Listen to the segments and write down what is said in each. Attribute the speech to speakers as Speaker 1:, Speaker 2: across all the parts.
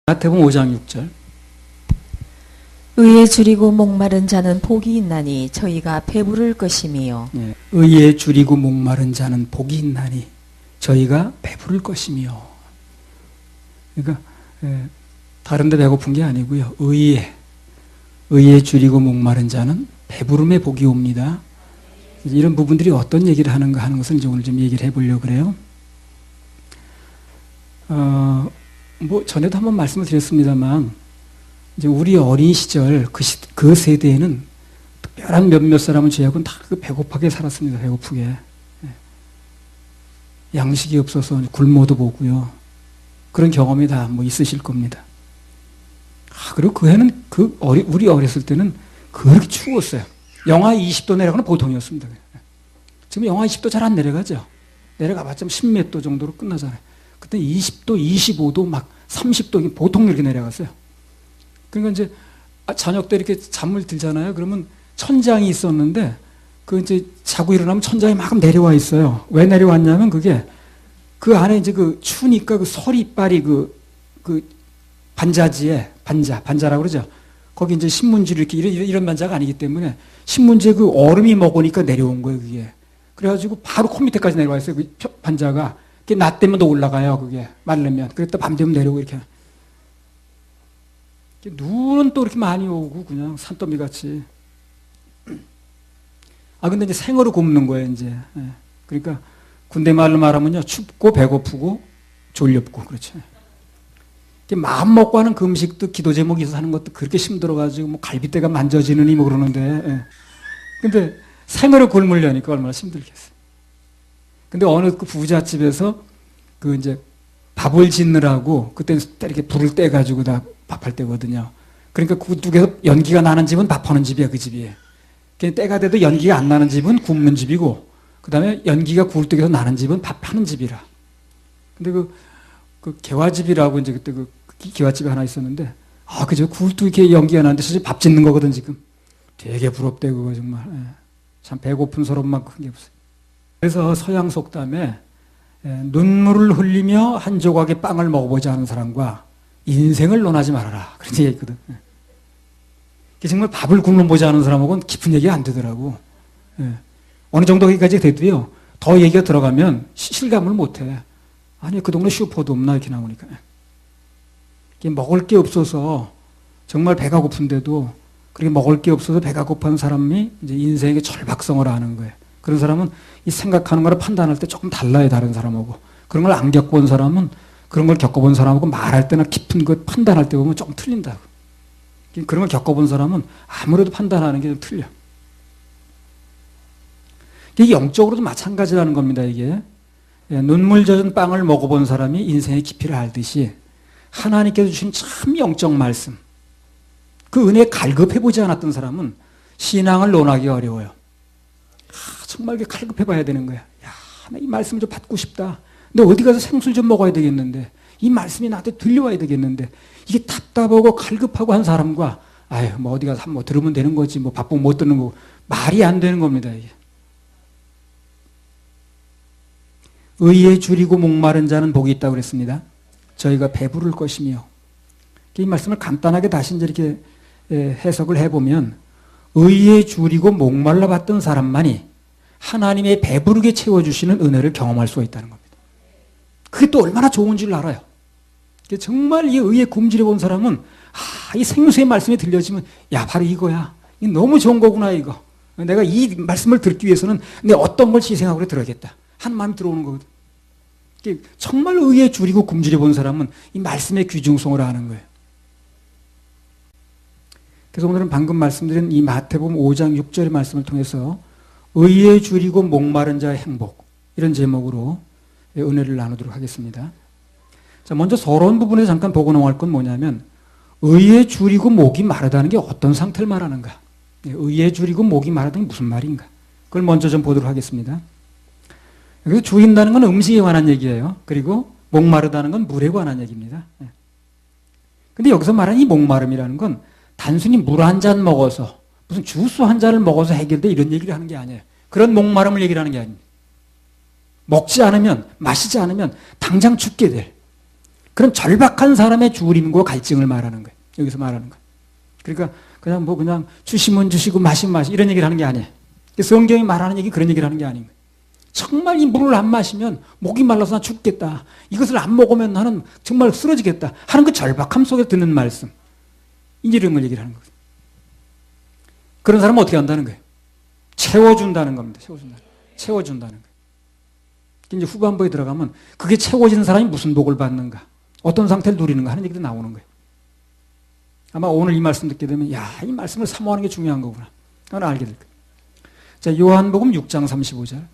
Speaker 1: 마태복음 5장 6절.
Speaker 2: 의에 줄이고 목마른 자는 복이 있나니 저희가 배부를 것이미요.
Speaker 1: 예, 의에 줄이고 목마른 자는 복이 있나니 저희가 배부를 것이며. 그러니까 다른 데 배고픈 게 아니고요. 의에 줄이고 목마른 자는 배부름의 복이 옵니다. 이런 부분들이 어떤 얘기를 하는가 하는 것을 이제 오늘 좀 얘기를 해보려고 그래요. 뭐 전에도 한번 말씀을 드렸습니다만 이제 우리 어린 시절 그 세대에는 특별한 몇몇 사람은 제외하고는 다 배고프게 살았습니다. 배고프게. 양식이 없어서 굶어도 보고요. 그런 경험이 다 뭐 있으실 겁니다. 그리고 그 해는 우리 어렸을 때는 그렇게 추웠어요. 영하 20도 내려가는 보통이었습니다. 지금 영하 20도 잘 안 내려가죠. 내려가봤자 10몇 도 정도로 끝나잖아요. 그때 20도, 25도, 막 30도 보통 이렇게 내려갔어요. 그러니까 이제 저녁 때 이렇게 잠을 들잖아요. 그러면 천장이 있었는데 그 이제 자고 일어나면 천장이 막 내려와 있어요. 왜 내려왔냐면 그게 그 안에 이제 그 추우니까 그 서리빨이 그 반자지에 반자라고 그러죠. 거기 이제 신문지를 이렇게 이런 반자가 아니기 때문에 신문지에 그 얼음이 먹으니까 내려온 거예요, 그게. 그래가지고 바로 코 밑에까지 내려와 있어요. 그 반자가. 그게 낮 되면 더 올라가요, 그게. 말르면. 그랬다 밤 되면 내려오고 이렇게. 눈은 또 이렇게 많이 오고 그냥 산더미 같이. 근데 이제 생으로 굶는 거예요, 이제. 그러니까 군대 말로 말하면요. 춥고 배고프고 졸렵고 그렇죠. 마음 먹고 하는 그 음식도 기도 제목이 있어서 하는 것도 그렇게 힘들어가지고 뭐 갈비뼈가 만져지느니 뭐 그러는데. 근데 생으로 굶으려니까 얼마나 힘들겠어요. 근데 어느 그 부잣집에서 그 이제 밥을 짓느라고 그때 이렇게 불을 떼가지고 다 밥할 때거든요. 그러니까 그 뚝에서 연기가 나는 집은 밥하는 집이야, 그 집이. 때가 돼도 연기가 안 나는 집은 굶는 집이고, 그 다음에 연기가 굴뚝에서 나는 집은 밥하는 집이라. 근데 그 개화집이라고 이제 그때 그 개화집이 하나 있었는데, 그저 굴뚝에 연기가 나는데 사실 밥 짓는 거거든, 지금. 되게 부럽대, 그거 정말. 참 배고픈 서름만 큰 게 없어요. 그래서 서양 속담에 눈물을 흘리며 한 조각의 빵을 먹어보지 않은 사람과 인생을 논하지 말아라. 그런 얘기가 있거든. 정말 밥을 굶어보지 않은 사람하고는 깊은 얘기가 안 되더라고. 어느 정도까지 돼도요, 더 얘기가 들어가면 실감을 못 해. 아니, 그 동네 슈퍼도 없나, 이렇게 나오니까. 먹을 게 없어서 정말 배가 고픈데도 그렇게 먹을 게 없어서 배가 고픈 사람이 이제 인생의 절박성을 아는 거예요. 그런 사람은 이 생각하는 거를 판단할 때 조금 달라요, 다른 사람하고. 그런 걸 안 겪어본 사람은 그런 걸 겪어본 사람하고 말할 때나 깊은 것 판단할 때 보면 조금 틀린다고. 그런 걸 겪어본 사람은 아무래도 판단하는 게 좀 틀려. 이게 영적으로도 마찬가지라는 겁니다, 이게. 눈물 젖은 빵을 먹어본 사람이 인생의 깊이를 알듯이 하나님께서 주신 참 영적 말씀, 그 은혜에 갈급해보지 않았던 사람은 신앙을 논하기가 어려워요. 정말 갈급해봐야 되는 거야. 나 이 말씀을 좀 받고 싶다. 근데 어디 가서 생술 좀 먹어야 되겠는데, 이 말씀이 나한테 들려와야 되겠는데, 이게 답답하고 갈급하고 한 사람과, 뭐 어디 가서 한번 들으면 되는 거지, 뭐 바쁘면 못 듣는 거고, 말이 안 되는 겁니다, 이게. 의에 줄이고 목마른 자는 복이 있다고 그랬습니다. 저희가 배부를 것이며. 이 말씀을 간단하게 다시 이제 이렇게 해석을 해보면, 의에 줄이고 목말라 봤던 사람만이 하나님의 배부르게 채워주시는 은혜를 경험할 수가 있다는 겁니다. 그게 또 얼마나 좋은 줄 알아요. 정말 이 의에 굶주려 본 사람은 이 생수의 말씀이 들려지면 바로 이거야. 이 너무 좋은 거구나, 이거. 내가 이 말씀을 듣기 위해서는 내 어떤 걸 희생하고 들어야겠다 하는 마음이 들어오는 거거든. 정말 의에 줄이고 굶주려 본 사람은 이 말씀의 귀중성을 아는 거예요. 그래서 오늘은 방금 말씀드린 이 마태복음 5장 6절의 말씀을 통해서 의에 줄이고 목마른 자의 행복, 이런 제목으로 은혜를 나누도록 하겠습니다. 자, 먼저 서러운 부분에서 잠깐 보고 넘어갈 건 뭐냐면, 의에 줄이고 목이 마르다는 게 어떤 상태를 말하는가? 의에 줄이고 목이 마르다는 게 무슨 말인가? 그걸 먼저 좀 보도록 하겠습니다. 여기서 줄인다는 건 음식에 관한 얘기예요. 그리고 목마르다는 건 물에 관한 얘기입니다. 근데 여기서 말하는 이 목마름이라는 건 단순히 물 한 잔 먹어서, 무슨 주스 한 잔을 먹어서 해결돼, 이런 얘기를 하는 게 아니에요. 그런 목마름을 얘기를 하는 게 아닙니다. 먹지 않으면, 마시지 않으면 당장 죽게 될, 그런 절박한 사람의 주림과 갈증을 말하는 거예요. 여기서 말하는 거예요. 그러니까 그냥 주시면 주시고 마시면 마시고 이런 얘기를 하는 게 아니에요. 성경이 말하는 얘기 그런 얘기를 하는 게 아닌 거예요. 정말 이 물을 안 마시면 목이 말라서 나 죽겠다. 이것을 안 먹으면 나는 정말 쓰러지겠다 하는 그 절박함 속에 듣는 말씀. 이런 걸 얘기를 하는 거예요. 그런 사람은 어떻게 한다는 거예요? 채워준다는 겁니다. 채워준다는 거예요. 이제 후반부에 들어가면 그게 채워지는 사람이 무슨 복을 받는가, 어떤 상태를 누리는가 하는 얘기도 나오는 거예요. 아마 오늘 이 말씀 듣게 되면 이 말씀을 사모하는 게 중요한 거구나 하나 알게 될 거예요. 자, 요한복음 6장 35절.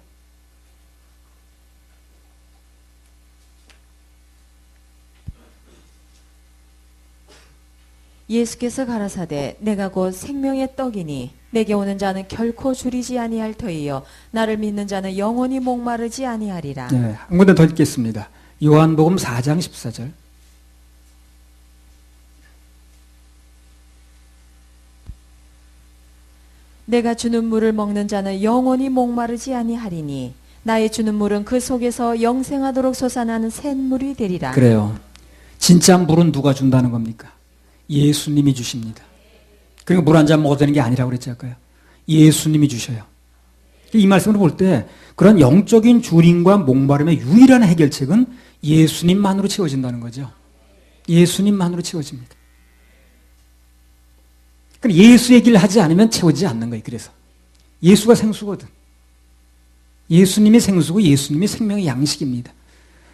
Speaker 2: 예수께서 가라사대 내가 곧 생명의 떡이니 내게 오는 자는 결코 줄이지 아니할 터이요 나를 믿는 자는 영원히 목마르지 아니하리라.
Speaker 1: 네, 한 군데 더 읽겠습니다. 요한복음 4장 14절.
Speaker 2: 내가 주는 물을 먹는 자는 영원히 목마르지 아니하리니 나의 주는 물은 그 속에서 영생하도록 솟아나는 샘물이 되리라.
Speaker 1: 그래요. 진짜 물은 누가 준다는 겁니까? 예수님이 주십니다. 그러니까 물 한 잔 먹어도 되는 게 아니라고 그랬지 아까요. 예수님이 주셔요. 이 말씀을 볼 때 그런 영적인 주림과 목마름의 유일한 해결책은 예수님만으로 채워진다는 거죠. 예수님만으로 채워집니다. 그러니까 예수 얘기를 하지 않으면 채워지지 않는 거예요. 그래서 예수가 생수거든. 예수님이 생수고 예수님이 생명의 양식입니다.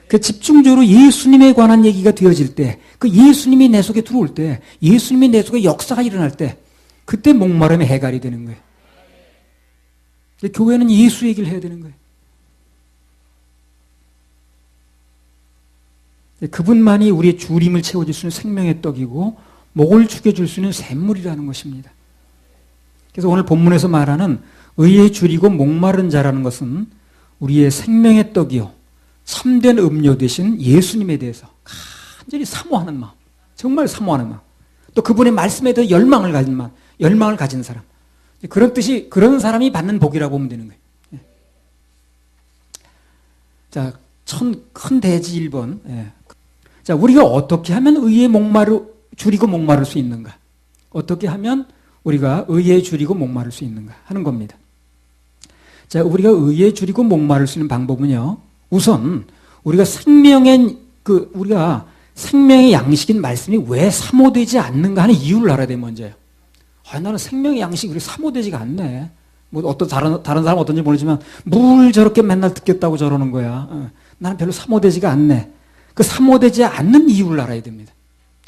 Speaker 1: 그 집중적으로 예수님에 관한 얘기가 되어질 때, 그 예수님이 내 속에 들어올 때, 예수님이 내 속에 역사가 일어날 때, 그때 목마름이 해결이 되는 거예요. 교회는 예수 얘기를 해야 되는 거예요. 그분만이 우리의 주림을 채워줄 수 있는 생명의 떡이고 목을 축여줄 수 있는 샘물이라는 것입니다. 그래서 오늘 본문에서 말하는 의에 줄이고 목마른 자라는 것은 우리의 생명의 떡이요 참된 음료 대신 예수님에 대해서 간절히 사모하는 마음, 정말 사모하는 마음, 또 그분의 말씀에 대해 열망을 가진 사람, 그런 뜻이, 그런 사람이 받는 복이라고 보면 되는 거예요. 자, 큰 대지 1번. 자, 우리가 어떻게 하면 의에 줄이고 목마를 수 있는가? 어떻게 하면 우리가 의에 줄이고 목마를 수 있는가 하는 겁니다. 자, 우리가 의에 줄이고 목마를 수 있는 방법은요, 우선 우리가 우리가 생명의 양식인 말씀이 왜 사모되지 않는가 하는 이유를 알아야 돼. 먼저요. 나는 생명의 양식이 그렇게 사모되지가 않네. 뭐 어떤 다른 사람 어떤지 모르지만 뭘 저렇게 맨날 듣겠다고 저러는 거야. 나는 별로 사모되지가 않네. 그 사모되지 않는 이유를 알아야 됩니다.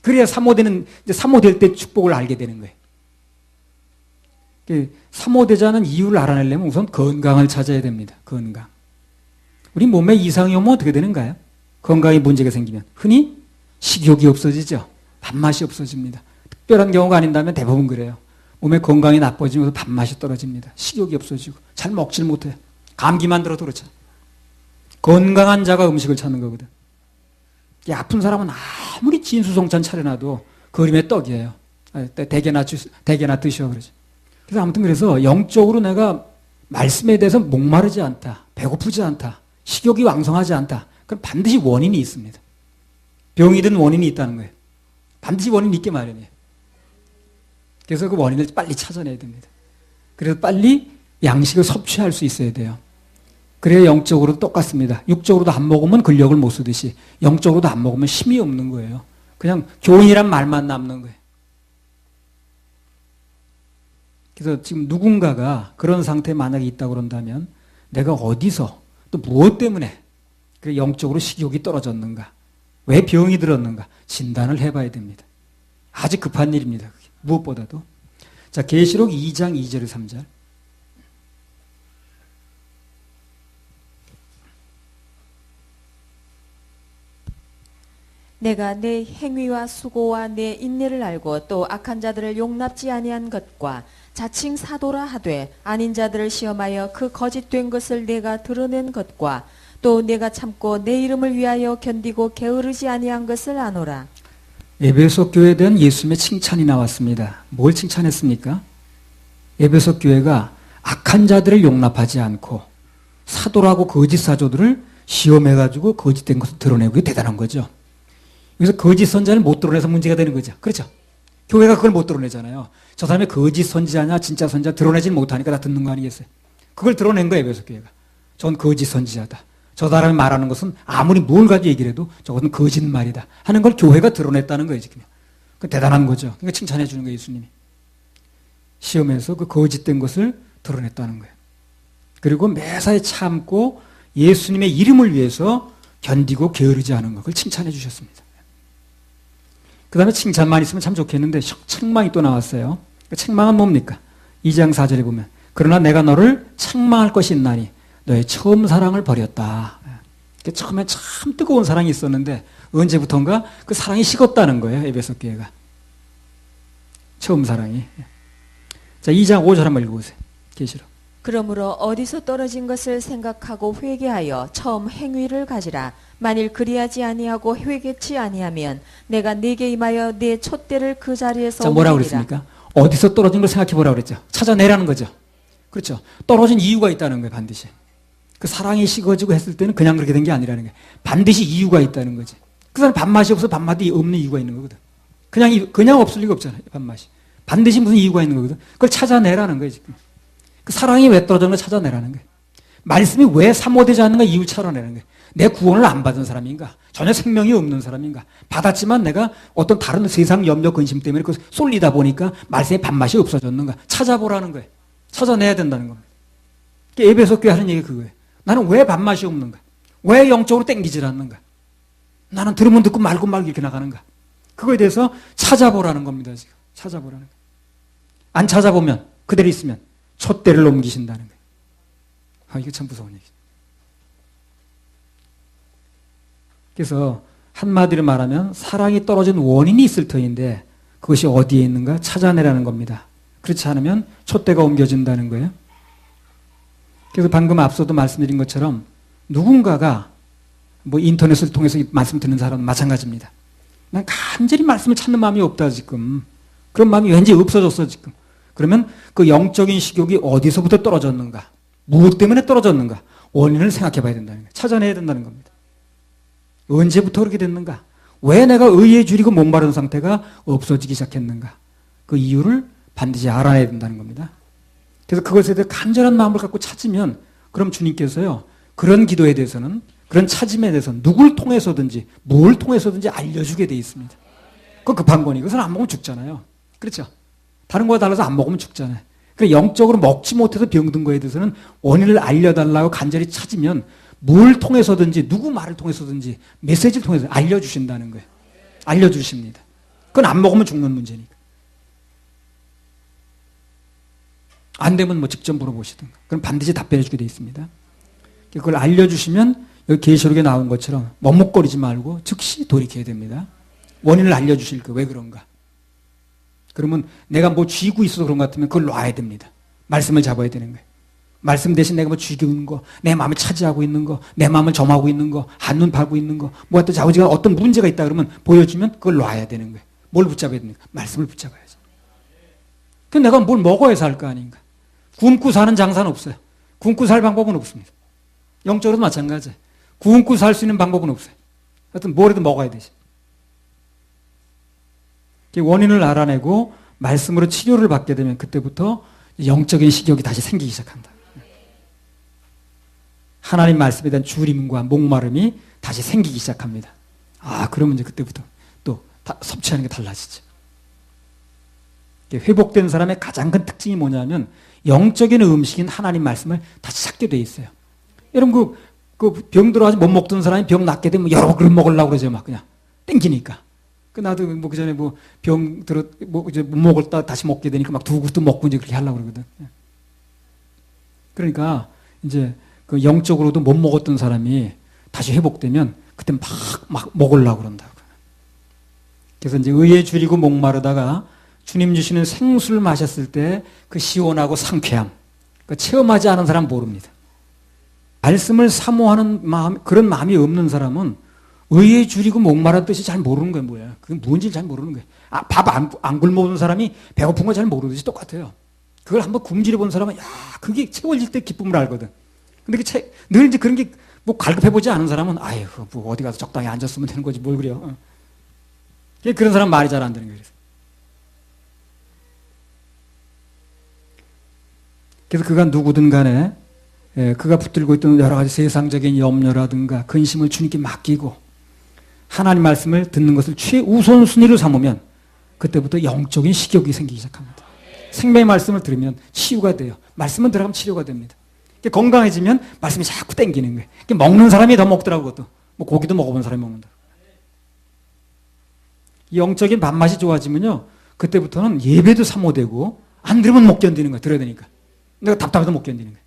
Speaker 1: 그래야 사모될 때 축복을 알게 되는 거예요. 사모되지 않은 이유를 알아내려면 우선 건강을 찾아야 됩니다. 건강. 우리 몸에 이상이 오면 어떻게 되는가요? 건강에 문제가 생기면 흔히 식욕이 없어지죠. 밥맛이 없어집니다. 특별한 경우가 아닌다면 대부분 그래요. 몸의 건강이 나빠지면서 밥맛이 떨어집니다. 식욕이 없어지고 잘 먹질 못해요. 감기만 들어도 그렇죠. 건강한 자가 음식을 찾는 거거든. 아픈 사람은 아무리 진수성찬 차려놔도 그림의 떡이에요. 대개나 드셔 그러죠. 그래서 영적으로 내가 말씀에 대해서 목마르지 않다, 배고프지 않다, 식욕이 왕성하지 않다. 그럼 반드시 원인이 있습니다. 병이든 원인이 있다는 거예요. 반드시 원인이 있게 마련이에요. 그래서 그 원인을 빨리 찾아내야 됩니다. 그래서 빨리 양식을 섭취할 수 있어야 돼요. 그래야 영적으로도 똑같습니다. 육적으로도 안 먹으면 근력을 못 쓰듯이 영적으로도 안 먹으면 힘이 없는 거예요. 그냥 교인이란 말만 남는 거예요. 그래서 지금 누군가가 그런 상태에 만약에 있다고 그런다면 내가 어디서 또 무엇 때문에 그 영적으로 식욕이 떨어졌는가, 왜 병이 들었는가 진단을 해봐야 됩니다. 아주 급한 일입니다. 그게. 무엇보다도. 자, 계시록 2장 2절 3절.
Speaker 2: 내가 내 행위와 수고와 내 인내를 알고 또 악한 자들을 용납지 아니한 것과 자칭 사도라 하되 아닌 자들을 시험하여 그 거짓된 것을 내가 드러낸 것과 또 내가 참고 내 이름을 위하여 견디고 게으르지 아니한 것을 아노라.
Speaker 1: 에베소 교회에 대한 예수님의 칭찬이 나왔습니다. 뭘 칭찬했습니까? 에베소 교회가 악한 자들을 용납하지 않고 사도라고 거짓 사조들을 시험해가지고 거짓된 것을 드러내고 대단한 거죠. 그래서 거짓 선지자를 못 드러내서 문제가 되는 거죠. 그렇죠? 교회가 그걸 못 드러내잖아요. 저 사람이 거짓 선지자냐 진짜 선지자 드러내질 못하니까 다 듣는 거 아니겠어요? 그걸 드러낸 거예요. 에베소 교회가. 저건 거짓 선지자다. 저 사람이 말하는 것은 아무리 뭘 가지고 얘기를 해도 저것은 거짓말이다 하는 걸 교회가 드러냈다는 거예요. 지금. 그 대단한 거죠. 그러니까 칭찬해 주는 거예요. 예수님이. 시험에서 그 거짓된 것을 드러냈다는 거예요. 그리고 매사에 참고 예수님의 이름을 위해서 견디고 게으르지 않은 것, 그걸 칭찬해 주셨습니다. 그 다음에 칭찬만 있으면 참 좋겠는데 책망이 또 나왔어요. 그 책망은 뭡니까? 2장 4절에 보면 그러나 내가 너를 책망할 것이 있나니 너의 처음 사랑을 버렸다. 처음에 참 뜨거운 사랑이 있었는데 언제부턴가 그 사랑이 식었다는 거예요. 에베소 교회가. 처음 사랑이. 자, 2장 5절 한번 읽어보세요. 계시록.
Speaker 2: 그러므로 어디서 떨어진 것을 생각하고 회개하여 처음 행위를 가지라. 만일 그리하지 아니하고 회개치 아니하면 내가 네게 임하여 네 촛대를 그 자리에서
Speaker 1: 자, 뭐라고
Speaker 2: 옮기리라.
Speaker 1: 그랬습니까? 어디서 떨어진 걸 생각해 보라고 그랬죠. 찾아내라는 거죠. 그렇죠. 떨어진 이유가 있다는 거예요. 반드시. 그 사랑이 식어지고 했을 때는 그냥 그렇게 된 게 아니라는 거예요. 반드시 이유가 있다는 거지. 그 사람 밥맛이 없어 밥맛이 없는 이유가 있는 거거든. 그냥 없을 리가 없잖아요. 밥맛이. 반드시 무슨 이유가 있는 거거든. 그걸 찾아내라는 거예요. 지금. 그 사랑이 왜 떨어졌는가 찾아내라는 거예요. 말씀이 왜 사모되지 않는가 이유 찾아내는 거예요. 내 구원을 안 받은 사람인가? 전혀 생명이 없는 사람인가? 받았지만 내가 어떤 다른 세상 염려 근심 때문에 그 쏠리다 보니까 말씀의 밥맛이 없어졌는가? 찾아보라는 거예요. 찾아내야 된다는 겁니다. 에베소 교회 하는 얘기 그거예요. 나는 왜 밥맛이 없는가? 왜 영적으로 땡기질 않는가? 나는 들으면 듣고 말고 말고 이렇게 나가는가? 그거에 대해서 찾아보라는 겁니다. 지금 찾아보라는 거예요. 안 찾아보면 그대로 있으면 촛대를 옮기신다는 거예요. 아, 이거 참 무서운 얘기죠. 그래서 한마디로 말하면 사랑이 떨어진 원인이 있을 터인데 그것이 어디에 있는가 찾아내라는 겁니다. 그렇지 않으면 촛대가 옮겨진다는 거예요. 그래서 방금 앞서도 말씀드린 것처럼 누군가가 뭐 인터넷을 통해서 말씀 듣는 사람은 마찬가지입니다. 난 간절히 말씀을 찾는 마음이 없다 지금. 그런 마음이 왠지 없어졌어 지금. 그러면 그 영적인 식욕이 어디서부터 떨어졌는가? 무엇 때문에 떨어졌는가? 원인을 생각해 봐야 된다는 거예요. 찾아내야 된다는 겁니다. 언제부터 그렇게 됐는가? 왜 내가 의에 줄이고 목마른 상태가 없어지기 시작했는가? 그 이유를 반드시 알아내야 된다는 겁니다. 그래서 그것에 대해 간절한 마음을 갖고 찾으면 그럼 주님께서요. 그런 기도에 대해서는 그런 찾음에 대해서는 누굴 통해서든지 뭘 통해서든지 알려주게 돼 있습니다. 그거 급한 거니. 그것은 안 먹으면 죽잖아요. 그렇죠? 다른 거와 달라서 안 먹으면 죽잖아요. 그러니까 영적으로 먹지 못해서 병든 거에 대해서는 원인을 알려달라고 간절히 찾으면 뭘 통해서든지 누구 말을 통해서든지 메시지를 통해서 알려주신다는 거예요. 알려주십니다. 그건 안 먹으면 죽는 문제니까. 안 되면 뭐 직접 물어보시든가. 그럼 반드시 답변해 주게 돼 있습니다. 그걸 알려주시면 여기 계시록에 나온 것처럼 머뭇거리지 말고 즉시 돌이켜야 됩니다. 원인을 알려주실 거 왜 그런가. 그러면 내가 뭐 쥐고 있어서 그런 것 같으면 그걸 놔야 됩니다. 말씀을 잡아야 되는 거예요. 말씀 대신 내가 뭐 쥐고 있는 거, 내 마음을 차지하고 있는 거, 내 마음을 점하고 있는 거, 한눈 팔고 있는 거, 뭐 어떤 자우지가 어떤 문제가 있다 그러면 보여주면 그걸 놔야 되는 거예요. 뭘 붙잡아야 됩니까? 말씀을 붙잡아야죠. 그 내가 뭘 먹어야 살 거 아닌가. 굶고 사는 장사는 없어요. 굶고 살 방법은 없습니다. 영적으로도 마찬가지예요. 굶고 살 수 있는 방법은 없어요. 하여튼 뭐라도 먹어야 되지. 원인을 알아내고 말씀으로 치료를 받게 되면 그때부터 영적인 식욕이 다시 생기기 시작한다. 하나님 말씀에 대한 주림과 목마름이 다시 생기기 시작합니다. 아, 그러면 이제 그때부터 또 섭취하는 게 달라지죠. 회복된 사람의 가장 큰 특징이 뭐냐면 영적인 음식인 하나님 말씀을 다시 찾게 돼 있어요. 여러분 그 병 들어가서 못 먹던 사람이 병 낫게 되면 여러 그릇 먹으려고 그러죠. 막 그냥 땡기니까. 나도 뭐 그 전에 뭐 병 들어 뭐 이제 못 먹었다 다시 먹게 되니까 막 두 그릇도 먹고 이제 그렇게 하려고 그러거든. 그러니까 이제 그 영적으로도 못 먹었던 사람이 다시 회복되면 그때 막 먹으려고 그런다고. 그래서 이제 의에 줄이고 목마르다가 주님 주시는 생수를 마셨을 때 그 시원하고 상쾌함, 그 체험하지 않은 사람 모릅니다. 말씀을 사모하는 마음, 그런 마음이 없는 사람은 의에 줄이고 목마른 뜻이 잘 모르는 거예요. 뭐야? 그게 뭔지 잘 모르는 거예요. 아, 밥 안 굶어본 사람이 배고픈 거 잘 모르듯이 똑같아요. 그걸 한번 굶주려 본 사람은 야, 그게 채워질 때 기쁨을 알거든. 근데 늘 이제 그런 게 뭐 갈급해보지 않은 사람은 아유, 뭐 어디 가서 적당히 앉았으면 되는 거지 뭘 그래요. 그런 사람 말이 잘 안 되는 거예요. 그래서 그가 누구든 간에 그가 붙들고 있던 여러 가지 세상적인 염려라든가 근심을 주님께 맡기고 하나님 말씀을 듣는 것을 최우선순위로 삼으면 그때부터 영적인 식욕이 생기기 시작합니다. 생명의 말씀을 들으면 치유가 돼요. 말씀은 들어가면 치료가 됩니다. 건강해지면 말씀이 자꾸 땡기는 거예요. 먹는 사람이 더 먹더라고. 그것도. 뭐 고기도 먹어본 사람이 먹는다. 영적인 밥맛이 좋아지면요, 그때부터는 예배도 사모되고 안 들으면 못 견디는 거야. 들어야 되니까. 내가 답답해도 못 견디는 거야.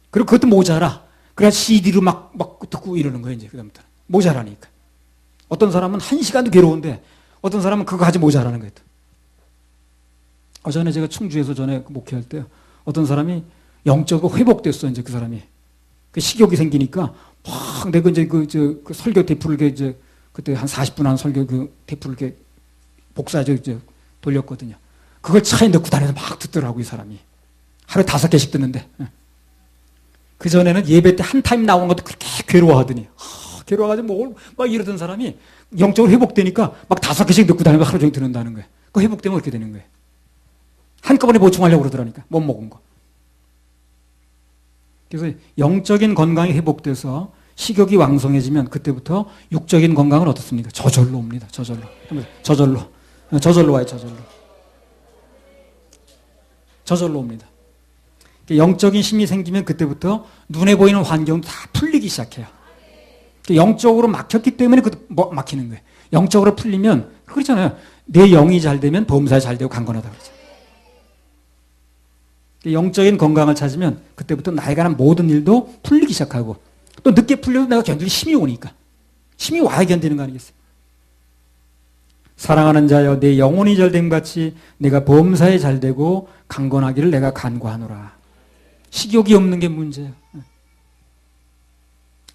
Speaker 1: 그리고 그것도 모자라. 그래야 CD로 막 듣고 이러는 거예요. 이제 그다음부터 모자라니까. 어떤 사람은 1시간도 괴로운데 어떤 사람은 그거 가지고 모자라는 거예요. 전에 제가 충주에서 전에 목회할 때요, 어떤 사람이 영적으로 회복됐어. 이제 그 사람이 그 식욕이 생기니까 막 내가 이제 그 설교 테이프를 이제 그때 한 40분 한 설교 그 테이프를 이렇게 복사해서 이제 돌렸거든요. 그걸 차에 넣고 다녀서 막 듣더라고. 이 사람이 하루에 5개씩 듣는데, 그 전에는 예배 때 한 타임 나오는 것도 그렇게 괴로워하더니, 괴로워가지고 막 이러던 사람이 영적으로 회복되니까 막 5개씩 넣고 다니면서 하루 종일 듣는다는 거예요. 그 회복되면 그렇게 되는 거예요. 한꺼번에 보충하려고 그러더라니까. 못 먹은 거. 그래서 영적인 건강이 회복돼서 식욕이 왕성해지면 그때부터 육적인 건강은 어떻습니까? 저절로 옵니다. 저절로 와요. 저절로 옵니다. 영적인 힘이 생기면 그때부터 눈에 보이는 환경도 다 풀리기 시작해요. 영적으로 막혔기 때문에 막히는 거예요. 영적으로 풀리면 그렇잖아요. 내 영이 잘 되면 범사에 잘 되고 강건하다 그러죠. 영적인 건강을 찾으면 그때부터 나에게 하는 모든 일도 풀리기 시작하고, 또 늦게 풀려도 내가 견딜 힘이 오니까, 힘이 와야 견디는 거 아니겠어요? 사랑하는 자여, 내 영혼이 잘됨 같이 내가 범사에 잘되고 강건하기를 내가 간구하노라. 식욕이 없는 게 문제예요.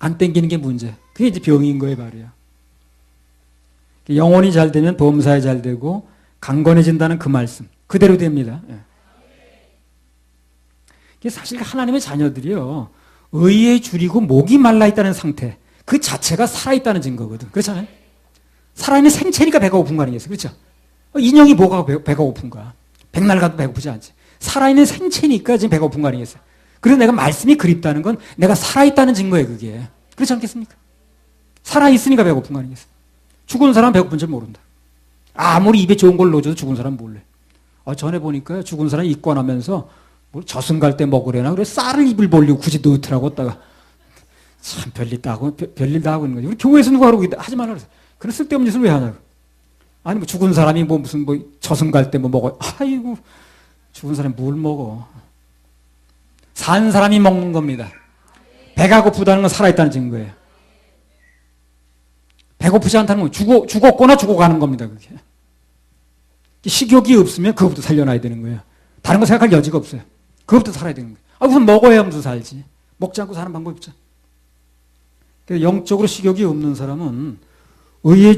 Speaker 1: 안 땡기는 게 문제. 그게 이제 병인 거예요, 말이야. 영혼이 잘되면 범사에 잘되고 강건해진다는 그 말씀 그대로 됩니다. 사실 하나님의 자녀들이요, 의에 줄이고 목이 말라 있다는 상태 그 자체가 살아있다는 증거거든. 그렇잖아요. 살아있는 생체니까 배가 고픈 거 아니겠어요? 그렇죠? 인형이 뭐가 배가 고픈가? 백날 가도 배고프지 않지. 살아있는 생체니까 지금 배가 고픈 거 아니겠어요? 그래서 내가 말씀이 그립다는 건 내가 살아있다는 증거예요. 그게. 그렇지 않겠습니까? 살아있으니까 배고픈 거 아니겠어요? 죽은 사람 배고픈 줄 모른다. 아무리 입에 좋은 걸 넣어줘도 죽은 사람 몰래. 전에 보니까 죽은 사람 입관하면서 저승 갈 때 먹으려나 그래 쌀을 입을 벌리고 굳이 넣더라고. 다가 참 별일 다 하고 있는 거지. 우리 교회에서 누가 그러고 하지 말라 그랬어. 그런 쓸데없는 짓을 왜 하냐고. 아니 뭐 죽은 사람이 뭐 무슨 뭐 저승 갈 때 뭐 먹어요. 아이고, 죽은 사람이 뭘 먹어. 산 사람이 먹는 겁니다. 배가 고프다는 건 살아있다는 증거예요. 배고프지 않다는 건 죽었거나 죽어가는 겁니다. 그게. 식욕이 없으면 그것부터 살려놔야 되는 거예요. 다른 거 생각할 여지가 없어요. 그것부터 살아야 되는 거예요. 우선 먹어야 하면서 살지. 먹지 않고 사는 방법이 없죠. 그래서 영적으로 식욕이 없는 사람은 의에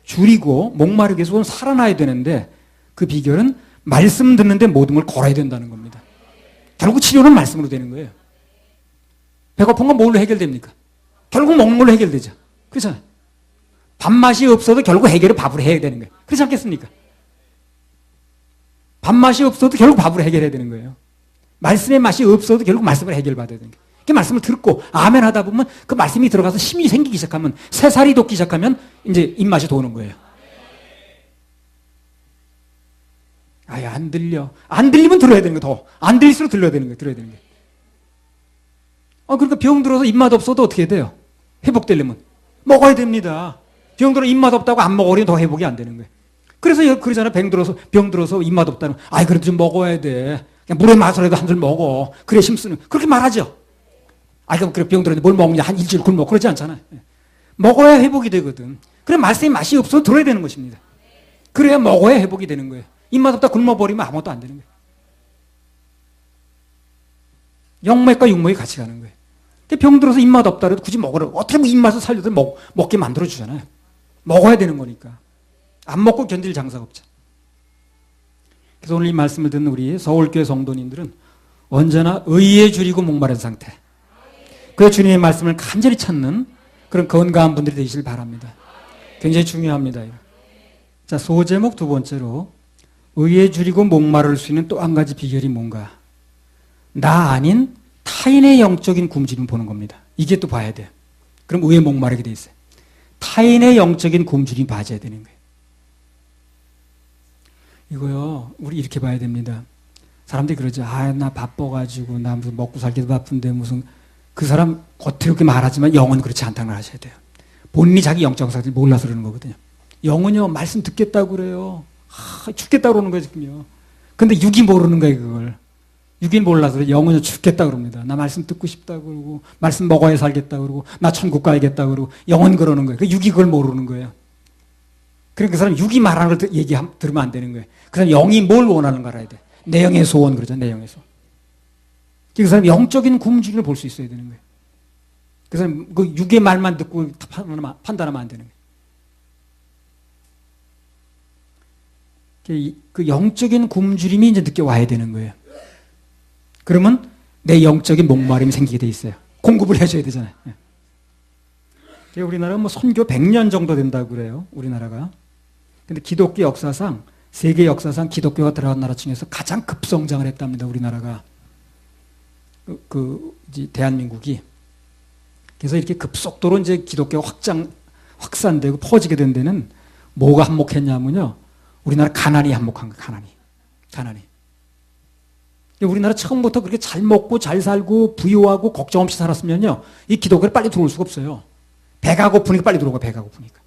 Speaker 1: 줄이고 목마르기 위해서 살아나야 되는데, 그 비결은 말씀 듣는데 모든 걸 걸어야 된다는 겁니다. 결국 치료는 말씀으로 되는 거예요. 배고픈 건 뭘로 해결됩니까? 결국 먹는 걸로 해결되죠. 그렇잖아요. 밥맛이 없어도 결국 해결을 밥으로 해야 되는 거예요. 그렇지 않겠습니까? 밥맛이 없어도 결국 밥으로 해결해야 되는 거예요. 말씀의 맛이 없어도 결국 말씀을 해결받아야 되는 거예요. 그 말씀을 듣고 아멘 하다 보면 그 말씀이 들어가서 힘이 생기기 시작하면, 새살이 돋기 시작하면 이제 입맛이 도는 거예요. 아예 안 들려. 안 들리면 들어야 되는 거예요. 더. 안 들릴수록 들려야 되는 거예요. 들어야 되는 거예요. 그러니까 병 들어서 입맛 없어도 어떻게 돼요? 회복되려면 먹어야 됩니다. 병 들어 입맛 없다고 안 먹으면 더 회복이 안 되는 거예요. 그래서 그러잖아. 병 들어서 입맛 없다는. 그래도 좀 먹어야 돼. 그냥 물에 마서라도 한 술 먹어. 그래 힘쓰는. 그렇게 말하죠. 그럼 그래 병 들었는데 뭘 먹냐? 한 일주일 굶어. 그러지 않잖아요. 먹어야 회복이 되거든. 그래 말씀이 맛이 없어도 들어야 되는 것입니다. 그래야 먹어야 회복이 되는 거예요. 입맛 없다 굶어버리면 아무것도 안 되는 거예요. 영맥과 육맥이 같이 가는 거예요. 병 들어서 입맛 없다 그래도 굳이 먹으라고. 어떻게 뭐 입맛을 살려도 먹게 만들어주잖아요. 먹어야 되는 거니까. 안 먹고 견딜 장사가 없죠. 그래서 오늘 이 말씀을 듣는 우리 서울교회 성도님들은 언제나 의에 줄이고 목마른 상태. 그 주님의 말씀을 간절히 찾는 그런 건강한 분들이 되시길 바랍니다. 굉장히 중요합니다. 자, 소제목 두 번째로 의에 줄이고 목마를 수 있는 또 한 가지 비결이 뭔가? 나 아닌 타인의 영적인 굶주림 보는 겁니다. 이게 또 봐야 돼요. 그럼 의에 목마르게 돼 있어요. 타인의 영적인 굶주림 봐야 되는 거예요. 이거요, 우리 이렇게 봐야 됩니다. 사람들이 그러죠. 아, 나 바빠가지고, 나 무슨 먹고 살기도 바쁜데, 무슨, 그 사람 겉으로 그렇게 말하지만 영은 그렇지 않다는 걸 아셔야 돼요. 본인이 자기 영적 상태를 몰라서 그러는 거거든요. 영은요, 말씀 듣겠다고 그래요. 아, 죽겠다고 그러는 거예요, 지금요. 근데 육이 모르는 거예요, 그걸. 육이 몰라서 그래요. 영은요, 죽겠다고 그럽니다. 나 말씀 듣고 싶다고 그러고, 말씀 먹어야 살겠다고 그러고, 나 천국 가야겠다고 그러고, 영은 그러는 거예요. 그 육이 그걸 모르는 거예요. 그러니까 그 사람 육이 말하는 걸 들으면 안 되는 거예요. 그 사람 영이 뭘 원하는 걸 알아야 돼. 내 영의 소원 그러죠. 내 영의 소원. 그 사람 영적인 굶주림을 볼 수 있어야 되는 거예요. 그 사람 그 육의 말만 듣고 판단하면 안 되는 거예요. 그 영적인 굶주림이 이제 느껴와야 되는 거예요. 그러면 내 영적인 목마름이 생기게 돼 있어요. 공급을 해줘야 되잖아요. 우리나라가 뭐 선교 100년 정도 된다고 그래요. 우리나라가. 근데 기독교 역사상, 세계 역사상 기독교가 들어간 나라 중에서 가장 급성장을 했답니다. 우리나라가. 이제 대한민국이. 그래서 이렇게 급속도로 이제 기독교가 확산되고 퍼지게 된 데는 뭐가 한몫했냐면요. 우리나라 가난이 한몫한 거예요. 가난이. 우리나라 처음부터 그렇게 잘 먹고 잘 살고 부유하고 걱정 없이 살았으면요. 이 기독교를 빨리 들어올 수가 없어요. 배가 고프니까 빨리 들어오고 배가 고프니까.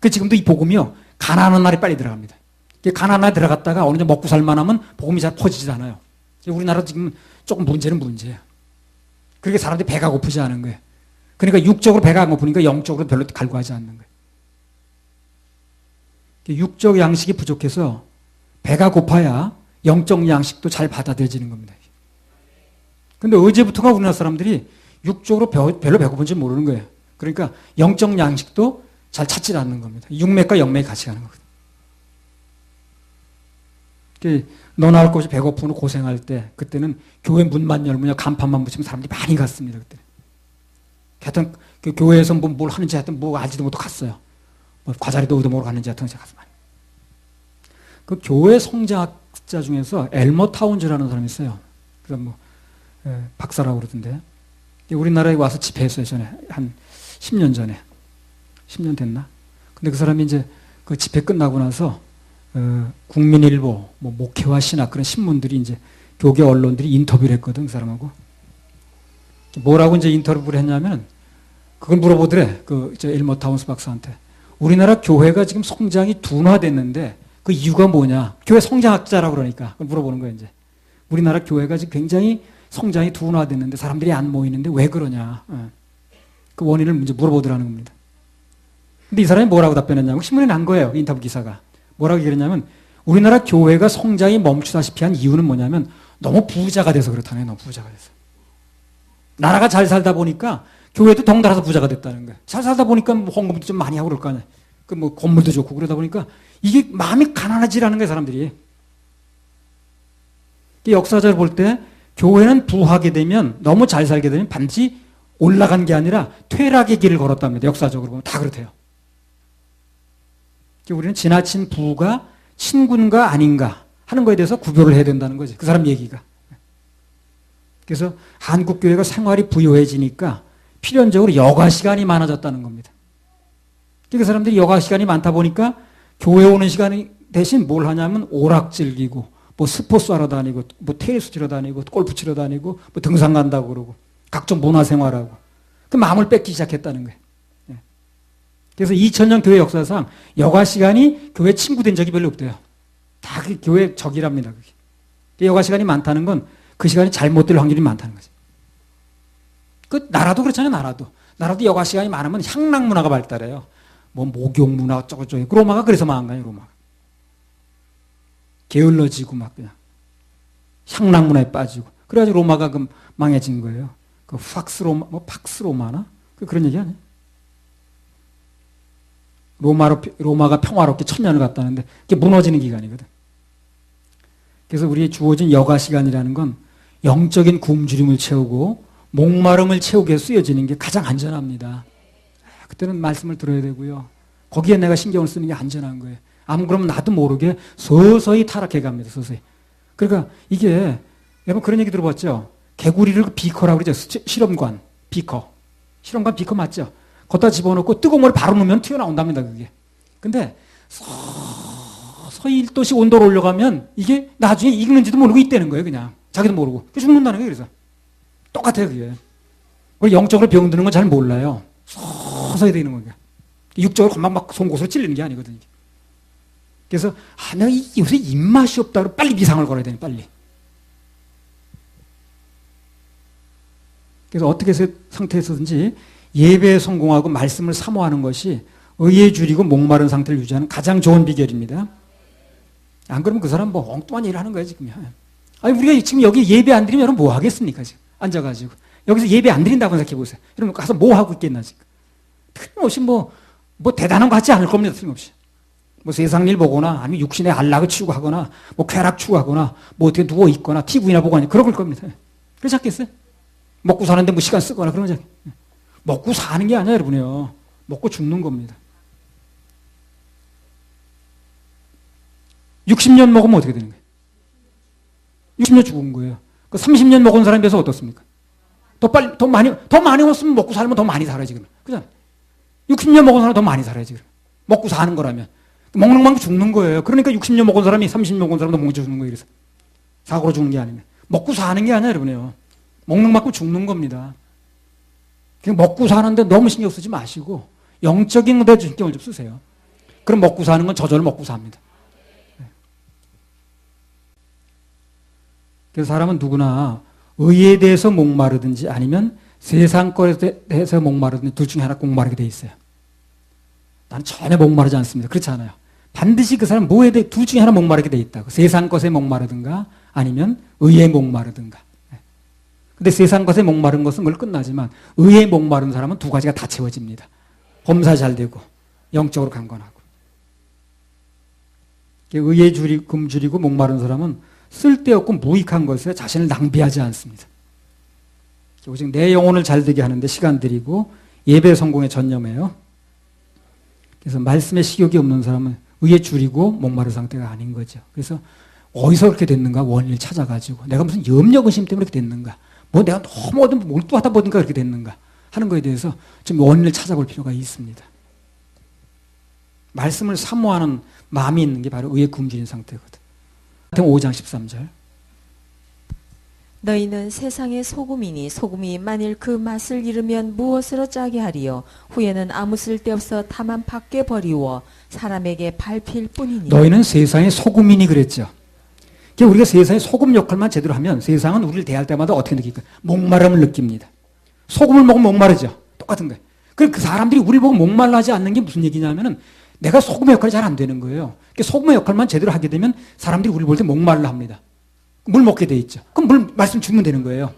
Speaker 1: 그 지금도 이 복음이요. 가난한 날이 빨리 들어갑니다. 가난한 날에 들어갔다가 어느 정도 먹고 살만하면 복음이 잘 퍼지지 않아요. 우리나라 지금 조금 문제는 문제예요. 그렇게 사람들이 배가 고프지 않은 거예요. 그러니까 육적으로 배가 안 고프니까 영적으로 별로 갈구하지 않는 거예요. 육적 양식이 부족해서 배가 고파야 영적 양식도 잘 받아들여지는 겁니다. 근데 어제부터가 우리나라 사람들이 육적으로 별로 배고픈지 모르는 거예요. 그러니까 영적 양식도 잘 찾지 않는 겁니다. 육맥과 영맥이 같이 가는 거거든요. 너 나올 것이 배고프고 고생할 때 그때는 교회 문만 열면 간판만 붙이면 사람들이 많이 갔습니다. 그때. 하여튼 그 교회에서 뭘 하는지 하여튼 뭐 알지도 못하고 갔어요. 뭐 과자리도 얻어먹으러 갔는지 하여튼 제가 갔어요. 그 교회 성장학자 중에서 엘머 타운즈라는 사람이 있어요. 그래서 뭐 박사라고 그러던데. 우리나라에 와서 집회했어요. 전에 한 10년 전에. 10년 됐나? 근데 그 사람이 이제 그 집회 끝나고 나서 국민일보, 뭐 목회와 신학 그런 신문들이 이제 교계 언론들이 인터뷰를 했거든, 그 사람하고. 뭐라고 이제 인터뷰를 했냐면 그걸 물어보더래. 저 엘머 타운스 박사한테. 우리나라 교회가 지금 성장이 둔화됐는데 그 이유가 뭐냐? 교회 성장학자라고 그러니까 그걸 물어보는 거예요, 이제. 우리나라 교회가 지금 굉장히 성장이 둔화됐는데 사람들이 안 모이는데 왜 그러냐? 그 원인을 이제 물어보더라는 겁니다. 근데 이 사람이 뭐라고 답변했냐면 신문에 난 거예요. 인터뷰 기사가. 뭐라고 얘기했냐면 우리나라 교회가 성장이 멈추다시피 한 이유는 뭐냐면 너무 부자가 돼서 그렇다네. 너무 부자가 돼서. 나라가 잘 살다 보니까 교회도 덩달아서 부자가 됐다는 거예요. 잘 살다 보니까 뭐 헌금도 좀 많이 하고 그럴 거 아니에요. 그 뭐 건물도 좋고 그러다 보니까 이게 마음이 가난해지라는 거예요, 사람들이. 역사적으로 볼 때 교회는 부하게 되면 너무 잘 살게 되면 반드시 올라간 게 아니라 퇴락의 길을 걸었답니다. 역사적으로 보면 다 그렇대요. 우리는 지나친 부가 친군가 아닌가 하는 거에 대해서 구별을 해야 된다는 거지. 그 사람 얘기가. 그래서 한국 교회가 생활이 부유해지니까 필연적으로 여가 시간이 많아졌다는 겁니다. 그 사람들이 여가 시간이 많다 보니까 교회 오는 시간이 대신 뭘 하냐면 오락 즐기고 뭐 스포츠 하러 다니고 뭐 테니스 치러 다니고 골프 치러 다니고 뭐 등산 간다고 그러고 각종 문화생활하고 그 마음을 뺏기 시작했다는 거예요. 그래서 2000년 교회 역사상 여가 시간이 교회 친구 된 적이 별로 없대요. 다 그 교회 적이랍니다. 그게. 여가 시간이 많다는 건 그 시간이 잘못될 확률이 많다는 거죠. 그 나라도 그렇잖아요. 나라도 여가 시간이 많으면 향락 문화가 발달해요. 뭐 목욕 문화 어쩌고저쩌고. 로마가 그래서 망한 거예요. 로마가. 게을러지고 막 그냥 향락 문화에 빠지고. 그래가지고 로마가 그 망해진 거예요. 그 팍스 로마나 그런 얘기 아니에요? 로마가 평화롭게 1000년을 갔다는데 그게 무너지는 기간이거든. 그래서 우리의 주어진 여가 시간이라는 건 영적인 굶주림을 채우고 목마름을 채우기 위해 쓰여지는 게 가장 안전합니다. 그때는 말씀을 들어야 되고요. 거기에 내가 신경을 쓰는 게 안전한 거예요. 아무 그러면 나도 모르게 서서히 타락해 갑니다. 서서히. 그러니까 이게 여러분 그런 얘기 들어봤죠? 개구리를 비커라고 그러죠. 실험관 비커. 실험관 비커 맞죠? 걷다 집어넣고 뜨거운 물에 바로 넣으면 튀어나온답니다. 그게. 근데 서서히 1도씩 온도를 올려가면 이게 나중에 익는지도 모르고 있다는 거예요. 그냥. 자기도 모르고. 죽는다는 거예요. 그래서. 똑같아요. 그게. 그리고 영적으로 병드는 건 잘 몰라요. 서서히 되는 거예요. 육적으로 금방 막 송곳으로 찔리는 게 아니거든요. 그래서 내가 요새 입맛이 없다. 빨리 비상을 걸어야 되네. 빨리. 그래서 어떻게 상태에서든지 예배에 성공하고 말씀을 사모하는 것이 의에 줄이고 목마른 상태를 유지하는 가장 좋은 비결입니다. 안 그러면 그 사람 뭐 엉뚱한 일을 하는 거예요, 지금. 아니, 우리가 지금 여기 예배 안 드리면 여러분 뭐 하겠습니까, 지금? 앉아가지고. 여기서 예배 안 드린다고 생각해 보세요. 여러분 가서 뭐 하고 있겠나, 지금? 틀림없이 뭐 대단한 거 하지 않을 겁니다, 틀림없이. 뭐 세상 일 보거나 아니면 육신의 안락을 추구하거나 뭐 쾌락 추구하거나 뭐 어떻게 누워있거나 TV나 보고 하니 그럴 겁니다. 그렇지 않겠어요? 먹고 사는데 뭐 시간 쓰거나 그런 거죠. 먹고 사는 게 아니야, 여러분이요. 먹고 죽는 겁니다. 60년 먹으면 어떻게 되는 거예요? 60년 죽은 거예요. 그 30년 먹은 사람에 비해서 어떻습니까? 더 많이 먹었으면 먹고 살면 더 많이 살아야지, 그러면. 그죠? 60년 먹은 사람 더 많이 살아야지, 그럼. 먹고 사는 거라면. 먹는 만큼 죽는 거예요. 그러니까 60년 먹은 사람이 30년 먹은 사람도 뭉쳐 죽는 거예요, 그래서. 사고로 죽는 게 아니면. 먹고 사는 게 아니야, 여러분이요. 먹는 만큼 죽는 겁니다. 그냥 먹고 사는데 너무 신경 쓰지 마시고, 영적인 것에 신경을 좀 쓰세요. 그럼 먹고 사는 건 저절로 먹고 삽니다. 그래서 사람은 누구나 의에 대해서 목마르든지 아니면 세상 것에 대해서 목마르든지 둘 중에 하나 꼭 목마르게 돼 있어요. 나는 전혀 목마르지 않습니다. 그렇지 않아요. 반드시 그 사람 뭐에 대해 둘 중에 하나 목마르게 돼 있다고. 세상 것에 목마르든가 아니면 의에 목마르든가. 근데 세상 것에 목마른 것은 늘 끝나지만 의에 목마른 사람은 두 가지가 다 채워집니다. 범사 잘 되고 영적으로 강건하고. 의에 굶주리고 목마른 사람은 쓸데없고 무익한 것에 자신을 낭비하지 않습니다. 오직 내 영혼을 잘되게 하는데 시간 들이고 예배 성공에 전념해요. 그래서 말씀에 식욕이 없는 사람은 의에 줄이고 목마른 상태가 아닌 거죠. 그래서 어디서 그렇게 됐는가 원인을 찾아가지고 내가 무슨 염려 근심 때문에 그렇게 됐는가 뭐 내가 너무 어디 몰두하다 보니까 그렇게 됐는가 하는 거에 대해서 좀 원인을 찾아볼 필요가 있습니다. 말씀을 사모하는 마음이 있는 게 바로 의에 굶주린 상태거든. 5장 13절.
Speaker 2: 너희는 세상의 소금이니 소금이 만일 그 맛을 잃으면 무엇으로 짜게 하리요 후에는 아무 쓸데없어 다만 밖에 버리워 사람에게 밟힐 뿐이니.
Speaker 1: 너희는 세상의 소금이니 그랬죠. 그러니까 우리가 세상의 소금 역할만 제대로 하면 세상은 우리를 대할 때마다 어떻게 느낄까? 목마름을 느낍니다. 소금을 먹으면 목마르죠. 똑같은 거예요. 그 사람들이 우리를 보고 목말라하지 않는 게 무슨 얘기냐면은 내가 소금의 역할이 잘 안 되는 거예요. 그러니까 소금의 역할만 제대로 하게 되면 사람들이 우리를 볼 때 목말라 합니다. 물 먹게 돼 있죠. 그럼 물 말씀 주면 되는 거예요.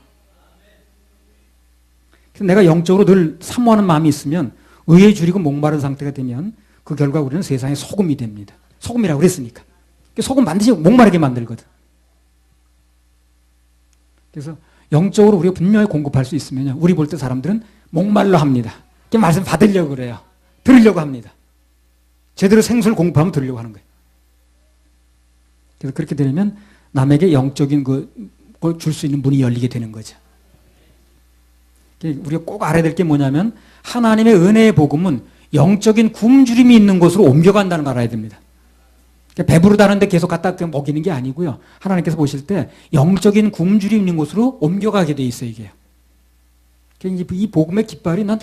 Speaker 1: 그래서 내가 영적으로 늘 사모하는 마음이 있으면 의에 줄이고 목마른 상태가 되면 그 결과 우리는 세상의 소금이 됩니다. 소금이라고 그랬으니까. 소금 반드시 목마르게 만들거든. 그래서 영적으로 우리가 분명히 공급할 수 있으면요. 우리 볼 때 사람들은 목말라 합니다. 그 말씀 받으려고 그래요. 들으려고 합니다. 제대로 생수를 공급하면 들으려고 하는 거예요. 그래서 그렇게 되면 남에게 영적인 걸 줄 수 있는 문이 열리게 되는 거죠. 우리가 꼭 알아야 될 게 뭐냐면 하나님의 은혜의 복음은 영적인 굶주림이 있는 곳으로 옮겨간다는 걸 알아야 됩니다. 배부르다는데 계속 갖다 먹이는 게 아니고요. 하나님께서 보실 때 영적인 굶주림이 있는 곳으로 옮겨가게 돼 있어요. 이게. 이 복음의 깃발이 난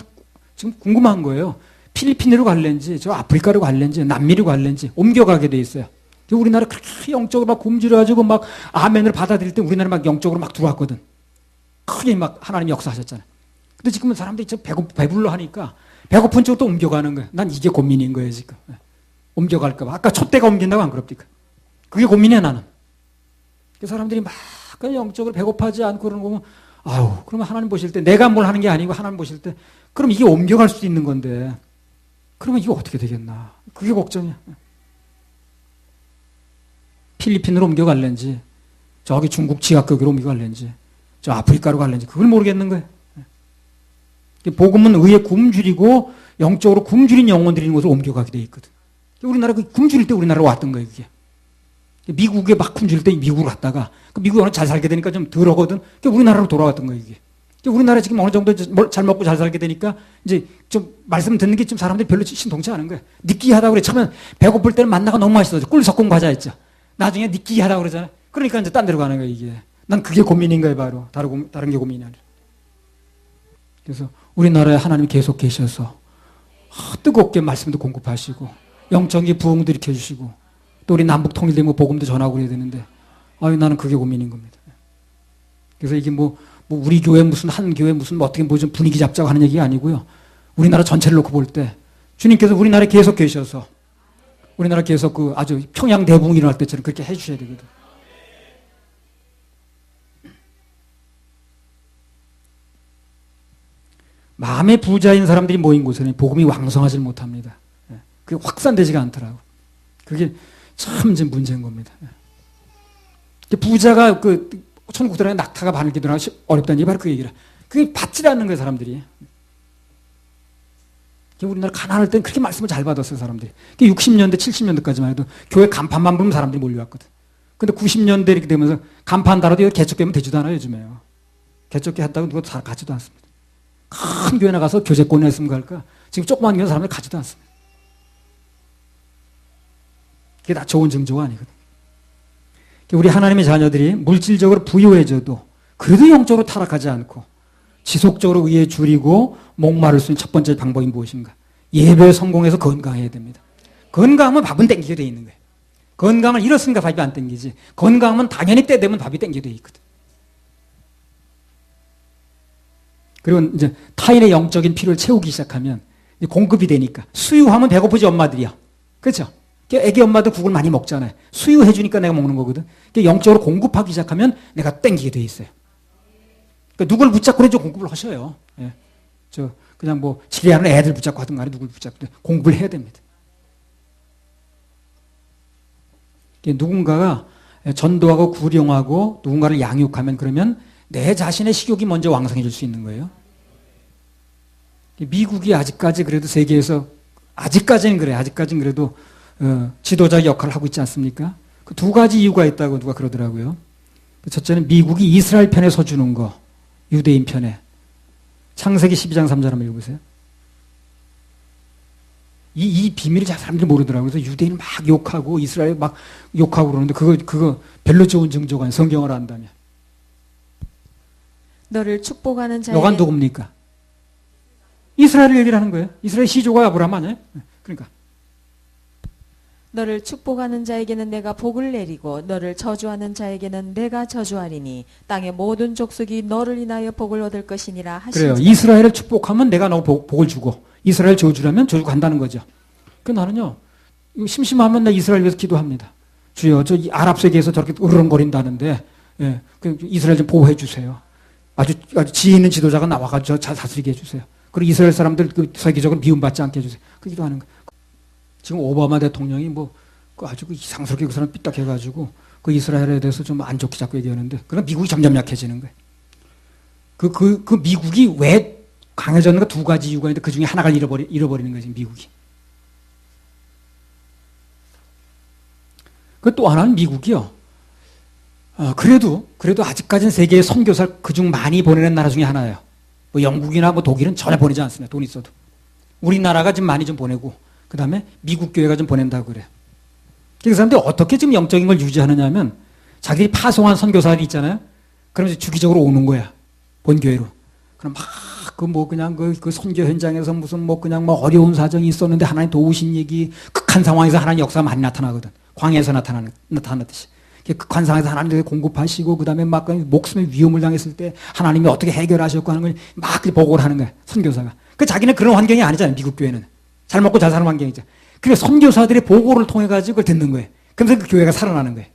Speaker 1: 지금 궁금한 거예요. 필리핀으로 갈는지 저 아프리카로 갈는지 남미로 갈는지 옮겨가게 돼 있어요. 우리나라 그렇게 영적으로 막 굶주려가지고 막 아멘을 받아들일 때 우리나라 막 영적으로 막 들어왔거든. 크게 막 하나님 역사하셨잖아요. 근데 지금은 사람들이 배불러 하니까 배고픈 쪽도 옮겨가는 거예요. 난 이게 고민인 거예요, 지금. 옮겨갈까 봐. 아까 촛대가 옮긴다고 안 그럽니까? 그게 고민이야, 나는. 그 사람들이 막 영적으로 배고파지 않고 그러는 거 보면, 아유, 그러면 하나님 보실 때, 내가 뭘 하는 게 아니고 하나님 보실 때, 그럼 이게 옮겨갈 수도 있는 건데, 그러면 이거 어떻게 되겠나. 그게 걱정이야. 필리핀으로 옮겨갈는지, 저기 중국 지하국으로 옮겨갈는지, 저 아프리카로 갈는지, 그걸 모르겠는 거예요. 복음은 의에 굶주리고 영적으로 굶주린 영혼들이 있는 곳으로 옮겨가게 돼 있거든. 우리나라 굶주릴 때 우리나라로 왔던 거예요, 그게. 미국에 막 굶주릴 때 미국으로 갔다가 그 미국에 오늘 잘 살게 되니까 좀 덜 하거든. 우리나라로 돌아왔던 거예요, 이게. 우리나라 지금 어느 정도 잘 먹고 잘 살게 되니까 이제 좀 말씀 듣는 게 좀 사람들이 별로 신통치 않은 거예요. 느끼하다고 그래. 처음엔 배고플 때는 만나가 너무 맛있어져. 꿀 섞은 과자 있죠. 나중에 느끼하다고 그러잖아요. 그러니까 이제 딴 데로 가는 거예요, 이게. 난 그게 고민인 거예요, 바로. 다른 게 고민이 아니라. 그래서 우리나라에 하나님이 계속 계셔서 뜨겁게 말씀도 공급하시고 영적인 부흥도 일으켜주시고 또 우리 남북 통일되면 복음도 전하고 그래야 되는데 나는 그게 고민인 겁니다. 그래서 이게 뭐 우리 교회 무슨 한 교회 무슨 어떻게 뭐 좀 분위기 잡자고 하는 얘기가 아니고요. 우리나라 전체를 놓고 볼 때 주님께서 우리나라에 계속 계셔서 우리나라 계속 그 아주 평양 대붕 일어날 때처럼 그렇게 해주셔야 되거든. 마음의 부자인 사람들이 모인 곳에는 복음이 왕성하지 못합니다. 그게 확산되지가 않더라고. 그게 참 이제 문제인 겁니다. 부자가 천국 들어가면 낙타가 바늘 기도나 어렵다는 게 바로 그 얘기라. 그게 받지 않는 거예요, 사람들이. 우리나라 가난할 땐 그렇게 말씀을 잘 받았어요, 사람들이. 60년대, 70년대까지만 해도 교회 간판만 부르면 사람들이 몰려왔거든. 근데 90년대 이렇게 되면서 간판 달아도 개척되면 되지도 않아요, 요즘에요. 개척계 했다고 누가 다 가지도 않습니다. 큰 교회 나가서 교제권을 했으면 갈까? 지금 조그만 교회 사람들 가지도 않습니다. 그게 다 좋은 징조가 아니거든. 우리 하나님의 자녀들이 물질적으로 부유해져도 그래도 영적으로 타락하지 않고 지속적으로 의에 줄이고 목마를 수 있는 첫 번째 방법이 무엇인가? 예배에 성공해서 건강해야 됩니다. 건강하면 밥은 땡기게 돼 있는 거예요. 건강을 잃었으니까 밥이 안 땡기지. 건강하면 당연히 때 되면 밥이 땡기게 돼 있거든. 그리고 이제 타인의 영적인 필요를 채우기 시작하면 공급이 되니까 수유하면 배고프지 엄마들이요. 그렇죠? 애기 엄마도 국을 많이 먹잖아요. 수유해주니까 내가 먹는 거거든. 영적으로 공급하기 시작하면 내가 땡기게 돼 있어요. 그러니까 누굴 붙잡고 해줘 공급을 하셔요. 예. 그냥 뭐 지뢰하는 애들 붙잡고 하든 간에 누굴 붙잡고 공급을 해야 됩니다. 누군가가 전도하고 구령하고 누군가를 양육하면 그러면 내 자신의 식욕이 먼저 왕성해질 수 있는 거예요. 미국이 아직까지 그래도 세계에서 아직까지는 그래요. 아직까지는 그래도 지도자 역할을 하고 있지 않습니까? 그 두 가지 이유가 있다고 누가 그러더라고요. 첫째는 미국이 이스라엘 편에 서주는 거, 유대인 편에. 창세기 12장 3절 한번 읽어보세요. 이 비밀을 잘 사람들이 모르더라고요. 그래서 유대인을 막 욕하고 이스라엘 막 욕하고 그러는데 그거 별로 좋은 징조가 아니에요. 성경을 안다면.
Speaker 2: 너를 축복하는 자에게
Speaker 1: 너가 누굽니까? 이스라엘을 얘기를 하는 거예요. 이스라엘 시조가 아브라함 아니에요? 그러니까.
Speaker 2: 너를 축복하는 자에게는 내가 복을 내리고 너를 저주하는 자에게는 내가 저주하리니 땅의 모든 족속이 너를 인하여 복을 얻을 것이니라 하시니라.
Speaker 1: 그래요. 이스라엘을 축복하면 내가 너 복을 주고 이스라엘 저주라면 저주 간다는 거죠. 그 나는요. 심심하면 나 이스라엘 위해서 기도합니다. 주여 저 아랍 세계에서 저렇게 으르렁거린다는데 예, 그 이스라엘 좀 보호해 주세요. 아주 지혜 있는 지도자가 나와가지고 잘 다스리게 해주세요. 그리고 이스라엘 사람들 그 세계적으로 미움받지 않게 해주세요. 그 기도하는 거. 지금 오바마 대통령이 아주 이상스럽게 그 사람 삐딱해가지고 그 이스라엘에 대해서 좀 안 좋게 자꾸 얘기하는데 그럼 미국이 점점 약해지는 거예요. 그 미국이 왜 강해졌는가 두 가지 이유가 있는데 그 중에 하나가 잃어버리는 거지 미국이. 그 또 하나는 미국이요. 그래도 아직까지는 세계의 선교사를 그중 많이 보내는 나라 중에 하나예요. 뭐 영국이나 뭐 독일은 전혀 보내지 않습니다. 돈 있어도. 우리나라가 지금 많이 좀 보내고 그 다음에 미국 교회가 좀 보낸다고 그래요. 그 사람들이 어떻게 지금 영적인 걸 유지하느냐 하면 자기들이 파송한 선교사들이 있잖아요. 그러면서 주기적으로 오는 거야. 본교회로. 그럼 그 선교 현장에서 무슨 그냥 어려운 사정이 있었는데 하나님 도우신 얘기, 극한 상황에서 하나님 역사가 많이 나타나거든. 광야에서 나타났듯이. 극한 상황에서 하나님께서 공급하시고, 그 다음에 목숨의 위험을 당했을 때 하나님이 어떻게 해결하셨고 하는 걸 막 보고를 하는 거야. 선교사가. 자기는 그런 환경이 아니잖아요. 미국 교회는. 잘 먹고 잘 사는 환경이죠. 그래서 선교사들의 보고를 통해가지고 그걸 듣는 거예요. 그러면서 그 교회가 살아나는 거예요.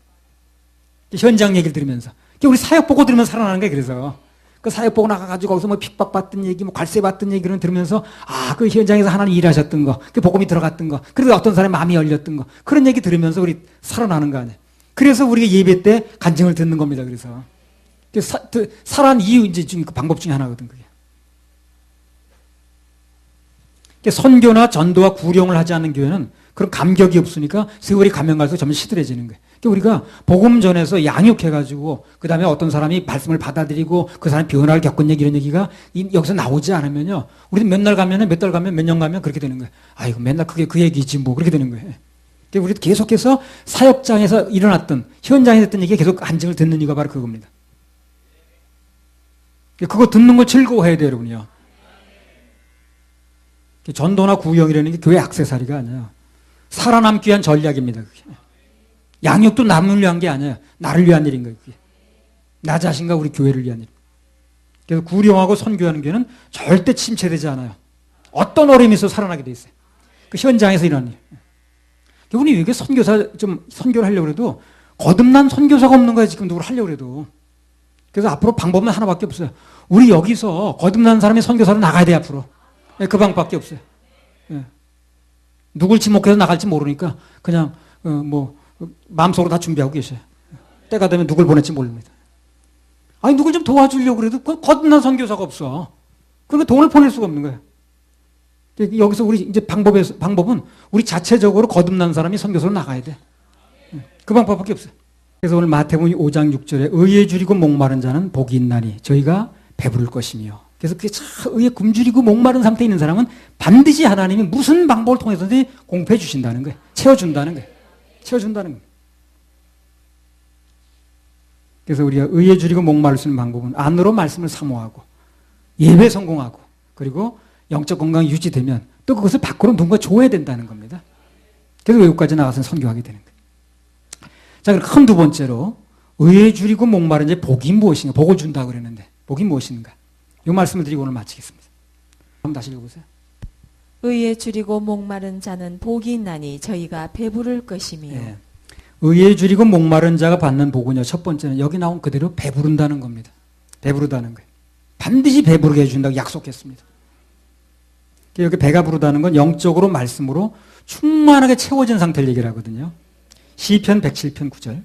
Speaker 1: 현장 얘기를 들으면서. 우리 사역 보고 들으면서 살아나는 거예요. 그래서. 그 사역 보고 나가가지고 거기서 핍박받던 얘기, 괄세받던 얘기를 들으면서, 그 현장에서 하나님 일하셨던 거, 그 복음이 들어갔던 거, 그래서 어떤 사람의 마음이 열렸던 거, 그런 얘기 들으면서 우리 살아나는 거 아니에요. 그래서 우리가 예배 때 간증을 듣는 겁니다. 그래서. 살아난 이유, 이제 지금 그 방법 중에 하나거든, 그게. 선교나 전도와 구령을 하지 않는 교회는 그런 감격이 없으니까 세월이 가면 갈수록 점점 시들해지는 거예요. 우리가 복음 전에서 양육해가지고 그 다음에 어떤 사람이 말씀을 받아들이고 그 사람이 변화를 겪은 얘기 이런 얘기가 여기서 나오지 않으면요. 우리는 몇 달 가면 몇 년 가면 그렇게 되는 거예요. 아이고 맨날 그게 그 얘기지 뭐 그렇게 되는 거예요. 우리도 계속해서 사역장에서 일어났던 현장에서 했던 얘기가 계속 간증을 듣는 이유가 바로 그겁니다. 그거 듣는 걸 즐거워해야 돼요, 여러분이요. 전도나 구령이라는 게 교회 액세서리가 아니에요. 살아남기 위한 전략입니다. 그게. 양육도 남을 위한 게 아니에요. 나를 위한 일인 거예요. 그게. 나 자신과 우리 교회를 위한 일. 그래서 구령하고 선교하는 교회는 절대 침체되지 않아요. 어떤 어려움이 있어도 살아나게 돼 있어요. 그 현장에서 일어나는 일. 우리 이게 선교사 좀 선교를 하려고 해도 거듭난 선교사가 없는 거예요. 지금 누구를 하려고 해도. 그래서 앞으로 방법은 하나밖에 없어요. 우리 여기서 거듭난 사람이 선교사로 나가야 돼 앞으로. 그 방법밖에 없어요. 누굴 지목해서 나갈지 모르니까 그냥 마음속으로 다 준비하고 계셔요. 때가 되면 누굴 보낼지 모릅니다. 아니 누굴 좀 도와주려고 그래도 거듭난 선교사가 없어. 그러니까 돈을 보낼 수가 없는 거예요. 여기서 우리 이제 방법은 우리 자체적으로 거듭난 사람이 선교사로 나가야 돼. 그 방법밖에 없어요. 그래서 오늘 마태복음 5장 6절에 의에 줄이고 목마른 자는 복이 있나니 저희가 배부를 것이며. 그래서 그게 참 의에 굶주리고 목마른 상태에 있는 사람은 반드시 하나님이 무슨 방법을 통해서든지 공급해 주신다는 거예요. 채워준다는 거예요. 채워준다는 거예요. 그래서 우리가 의에 줄이고 목마를 수 있는 방법은 안으로 말씀을 사모하고 예배 성공하고 그리고 영적 건강이 유지되면 또 그것을 밖으로 누군가 줘야 된다는 겁니다. 그래서 외국까지 나가서 선교하게 되는 거예요. 자, 그럼 큰 두 번째로 의에 줄이고 목마른 자의 복이 무엇인가? 복을 준다고 그랬는데 복이 무엇인가? 이 말씀을 드리고 오늘 마치겠습니다. 한번 다시 읽어보세요.
Speaker 2: 의에 줄이고 목마른 자는 복이 있나니 저희가 배부를 것이며.
Speaker 1: 예. 의에 줄이고 목마른 자가 받는 복은요. 첫 번째는 여기 나온 그대로 배부른다는 겁니다. 배부르다는 거예요. 반드시 배부르게 해준다고 약속했습니다. 여기 배가 부르다는 건 영적으로 말씀으로 충만하게 채워진 상태를 얘기를 하거든요. 시편 107편 9절.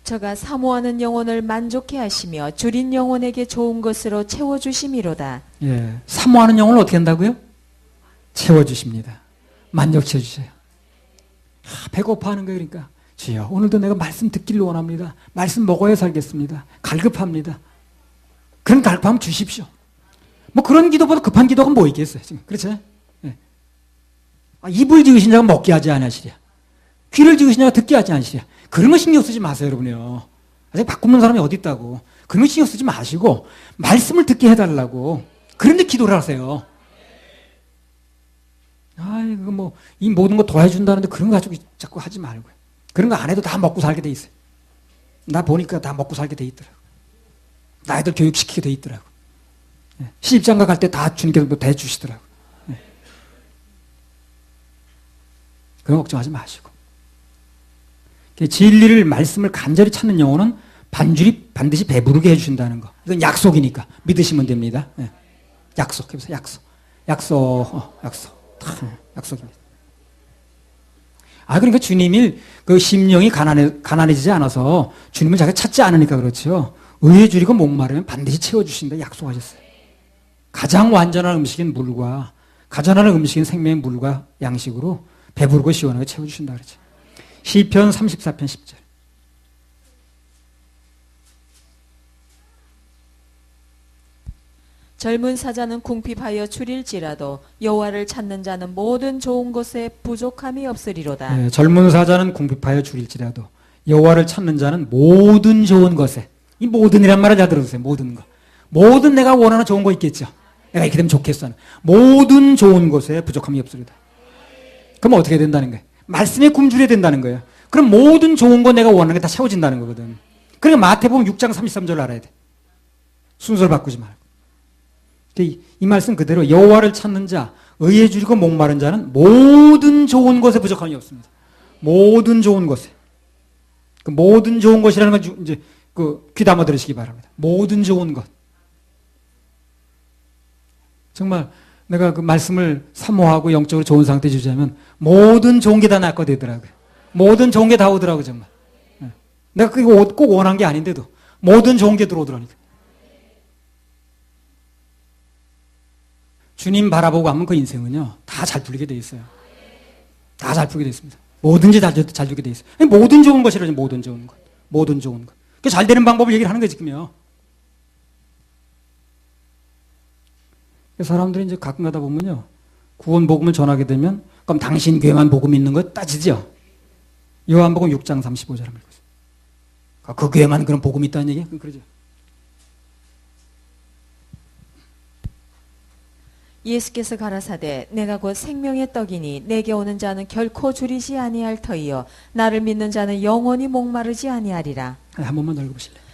Speaker 2: 저가 사모하는 영혼을 만족해 하시며 줄인 영혼에게 좋은 것으로 채워주심이로다.
Speaker 1: 예, 사모하는 영혼을 어떻게 한다고요? 채워주십니다. 만족해 주세요. 배고파하는 거예요. 그러니까 주여 오늘도 내가 말씀 듣기를 원합니다. 말씀 먹어야 살겠습니다. 갈급합니다. 그런 갈급함 주십시오. 뭐 그런 기도보다 급한 기도가 뭐 있겠어요. 지금 그렇죠? 예. 입을 지으신 자가 먹게 하지 않으시랴. 귀를 지으신 자가 듣게 하지 않으시랴. 그런 거 신경 쓰지 마세요, 여러분요. 아직 바꾸는 사람이 어디 있다고. 그런 거 신경 쓰지 마시고 말씀을 듣게 해달라고. 그런데 기도를 하세요. 이거 뭐 이 모든 거 도와준다는데 그런 거 가지고 자꾸 하지 말고요. 그런 거 안 해도 다 먹고 살게 돼 있어요. 나 보니까 다 먹고 살게 돼 있더라고. 나 애들 교육시키게 돼 있더라고. 시집장가 갈 때 다 주님께서 뭐 대주시더라고. 그런 걱정하지 마시고. 진리를 말씀을 간절히 찾는 영혼은 반드시 배부르게 해주신다는 거. 이건 약속이니까 믿으시면 됩니다. 약속 해보세요. 약속입니다. 그러니까 주님이 그 심령이 가난해지지 않아서 주님을 자기가 찾지 않으니까 그렇죠. 의에 줄이고 목마르면 반드시 채워주신다 약속하셨어요. 가장 완전한 음식인 물과 가장 완전한 음식인 생명의 물과 양식으로 배부르고 시원하게 채워주신다 그렇죠. 시편 34편 10절.
Speaker 2: 젊은 사자는 궁핍하여 줄일지라도 여호와를 찾는 자는 모든 좋은 것에 부족함이 없으리로다.
Speaker 1: 네, 젊은 사자는 궁핍하여 줄일지라도 여호와를 찾는 자는 모든 좋은 것에, 이 모든이란 말을 잘 들어주세요. 모든 거. 모든 내가 원하는 좋은 거 있겠죠. 내가 이렇게 되면 좋겠어. 모든 좋은 것에 부족함이 없으리다. 그럼 어떻게 된다는 거예요? 말씀에 굶주려야 된다는 거예요. 그럼 모든 좋은 거 내가 원하는 게 다 채워진다는 거거든. 그러니까 마태복음 6장 33절 알아야 돼. 순서를 바꾸지 말고. 이 말씀 그대로 여호와를 찾는 자, 의에 줄이고 목마른 자는 모든 좋은 것에 부족함이 없습니다. 모든 좋은 것에. 그 모든 좋은 것이라는 건 이제 귀 담아 들으시기 바랍니다. 모든 좋은 것. 정말 내가 그 말씀을 사모하고 영적으로 좋은 상태에 주자면 모든 좋은 게 다 내 거 되더라고요. 모든 좋은 게 다 오더라고, 정말. 예. 내가 그게 꼭 원한 게 아닌데도 모든 좋은 게 들어오더라니까. 주님 바라보고 하면 그 인생은요, 다 잘 풀리게 돼 있어요. 다 잘 풀리게 돼 있습니다. 뭐든지 잘 되게 돼 있어요. 모든 좋은 것이라죠, 모든 좋은 것. 모든 좋은 것. 그 잘 되는 방법을 얘기를 하는 거지, 지금요. 사람들이 이제 가끔 가다 보면요, 구원 복음을 전하게 되면, 그럼 당신 교회만 복음 있는 거 따지죠? 요한복음 6장 35절을 읽고 있어요. 그 교회만 그런 복음이 있다는 얘기예요? 그러죠.
Speaker 2: 예수께서 가라사대 내가 곧 생명의 떡이니 내게 오는 자는 결코 줄이지 아니할 터이요 나를 믿는 자는 영원히 목마르지 아니하리라.
Speaker 1: 한 번만 더 읽어보실래요?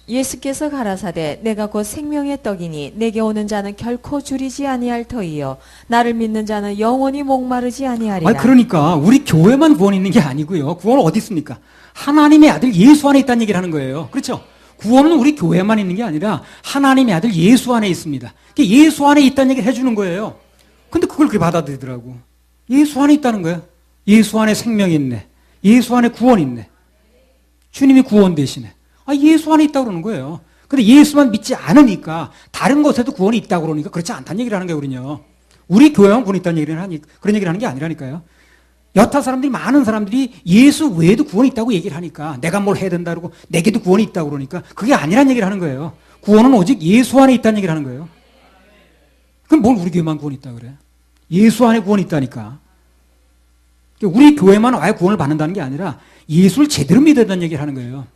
Speaker 2: 예수께서 가라사대 내가 곧 생명의 떡이니 내게 오는 자는 결코 줄이지 아니할 터이요 나를 믿는 자는 영원히 목마르지 아니하리라.
Speaker 1: 아니, 그러니까 우리 교회만 구원 있는 게 아니고요. 구원은 어디 있습니까? 하나님의 아들 예수 안에 있다는 얘기를 하는 거예요. 그렇죠? 구원은 우리 교회만 있는 게 아니라 하나님의 아들 예수 안에 있습니다. 예수 안에 있다는 얘기를 해주는 거예요. 근데 그걸 그렇게 받아들이더라고. 예수 안에 있다는 거야. 예수 안에 생명이 있네. 예수 안에 구원이 있네. 주님이 구원 되시네. 예수 안에 있다고 그러는 거예요. 근데 예수만 믿지 않으니까 다른 것에도 구원이 있다고 그러니까 그렇지 않다는 얘기를 하는 거예요, 우리는요. 우리 교회만 구원이 있다는 얘기를 하니, 그런 얘기를 하는 게 아니라니까요. 여타 사람들이, 많은 사람들이 예수 외에도 구원이 있다고 얘기를 하니까 내가 뭘 해야 된다 그러고 내게도 구원이 있다고 그러니까 그게 아니란 얘기를 하는 거예요. 구원은 오직 예수 안에 있다는 얘기를 하는 거예요. 그럼 뭘 우리 교회만 구원이 있다 그래? 예수 안에 구원이 있다니까. 우리 교회만 아예 구원을 받는다는 게 아니라 예수를 제대로 믿어야 된다는 얘기를 하는 거예요.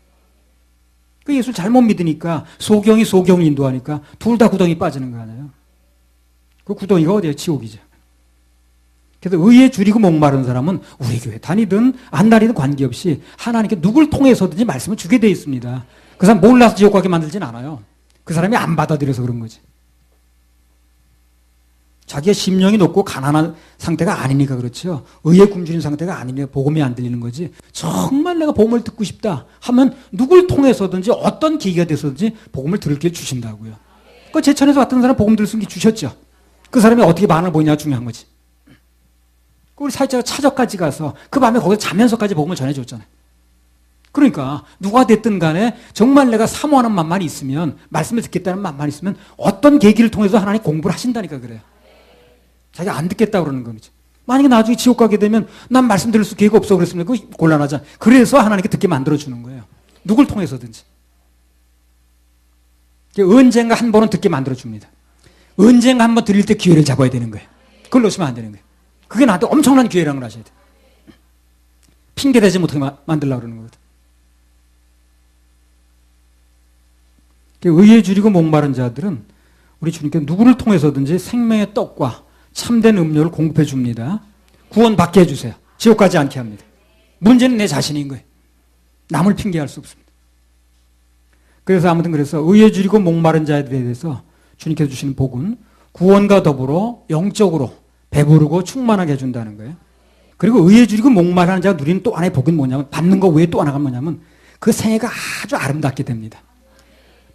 Speaker 1: 그 예수를 잘못 믿으니까 소경이 소경을 인도하니까 둘 다 구덩이 빠지는 거 아니에요. 그 구덩이가 어디예요? 지옥이죠. 그래서 의에 줄이고 목마른 사람은 우리 교회 다니든 안 다니든 관계없이 하나님께 누굴 통해서든지 말씀을 주게 돼 있습니다. 그 사람 몰라서 지옥 가게 만들진 않아요. 그 사람이 안 받아들여서 그런 거지. 자기의 심령이 높고 가난한 상태가 아니니까 그렇죠. 의에 굶주린 상태가 아니니까 복음이 안 들리는 거지. 정말 내가 복음을 듣고 싶다 하면 누굴 통해서든지 어떤 계기가 돼서든지 복음을 들을 기회를 주신다고요. 그 제천에서 왔던 사람 복음 들을 수 있는 게 주셨죠. 그 사람이 어떻게 반응을 보이냐가 중요한 거지. 우리 사회자가 차저까지 가서 그 밤에 거기서 자면서까지 복음을 전해줬잖아요. 그러니까 누가 됐든 간에 정말 내가 사모하는 마음만 있으면, 말씀을 듣겠다는 마음만 있으면 어떤 계기를 통해서 하나님 공부를 하신다니까 그래요. 자기가 안 듣겠다고 그러는 거죠. 만약에 나중에 지옥 가게 되면 난 말씀 들을 수 기회가 없어 그랬으면 그거 곤란하잖아. 그래서 하나님께 듣게 만들어주는 거예요. 누굴 통해서든지. 언젠가 한 번은 듣게 만들어줍니다. 언젠가 한 번 들릴 때 기회를 잡아야 되는 거예요. 그걸 놓치면 안 되는 거예요. 그게 나한테 엄청난 기회라는 걸 아셔야 돼요. 핑계대지 못하게 만들려고 그러는 거거든. 의에 줄이고 목마른 자들은 우리 주님께 누구를 통해서든지 생명의 떡과 참된 음료를 공급해 줍니다. 구원받게 해주세요. 지옥 가지 않게 합니다. 문제는 내 자신인 거예요. 남을 핑계할 수 없습니다. 그래서 아무튼 그래서 의에 줄이고 목마른 자들에 대해서 주님께서 주시는 복은 구원과 더불어 영적으로 배부르고 충만하게 해준다는 거예요. 그리고 의에 줄이고 목마른 자가 누리는 또 하나의 복은 뭐냐면, 받는 거 외에 또 하나가 뭐냐면 그 생애가 아주 아름답게 됩니다.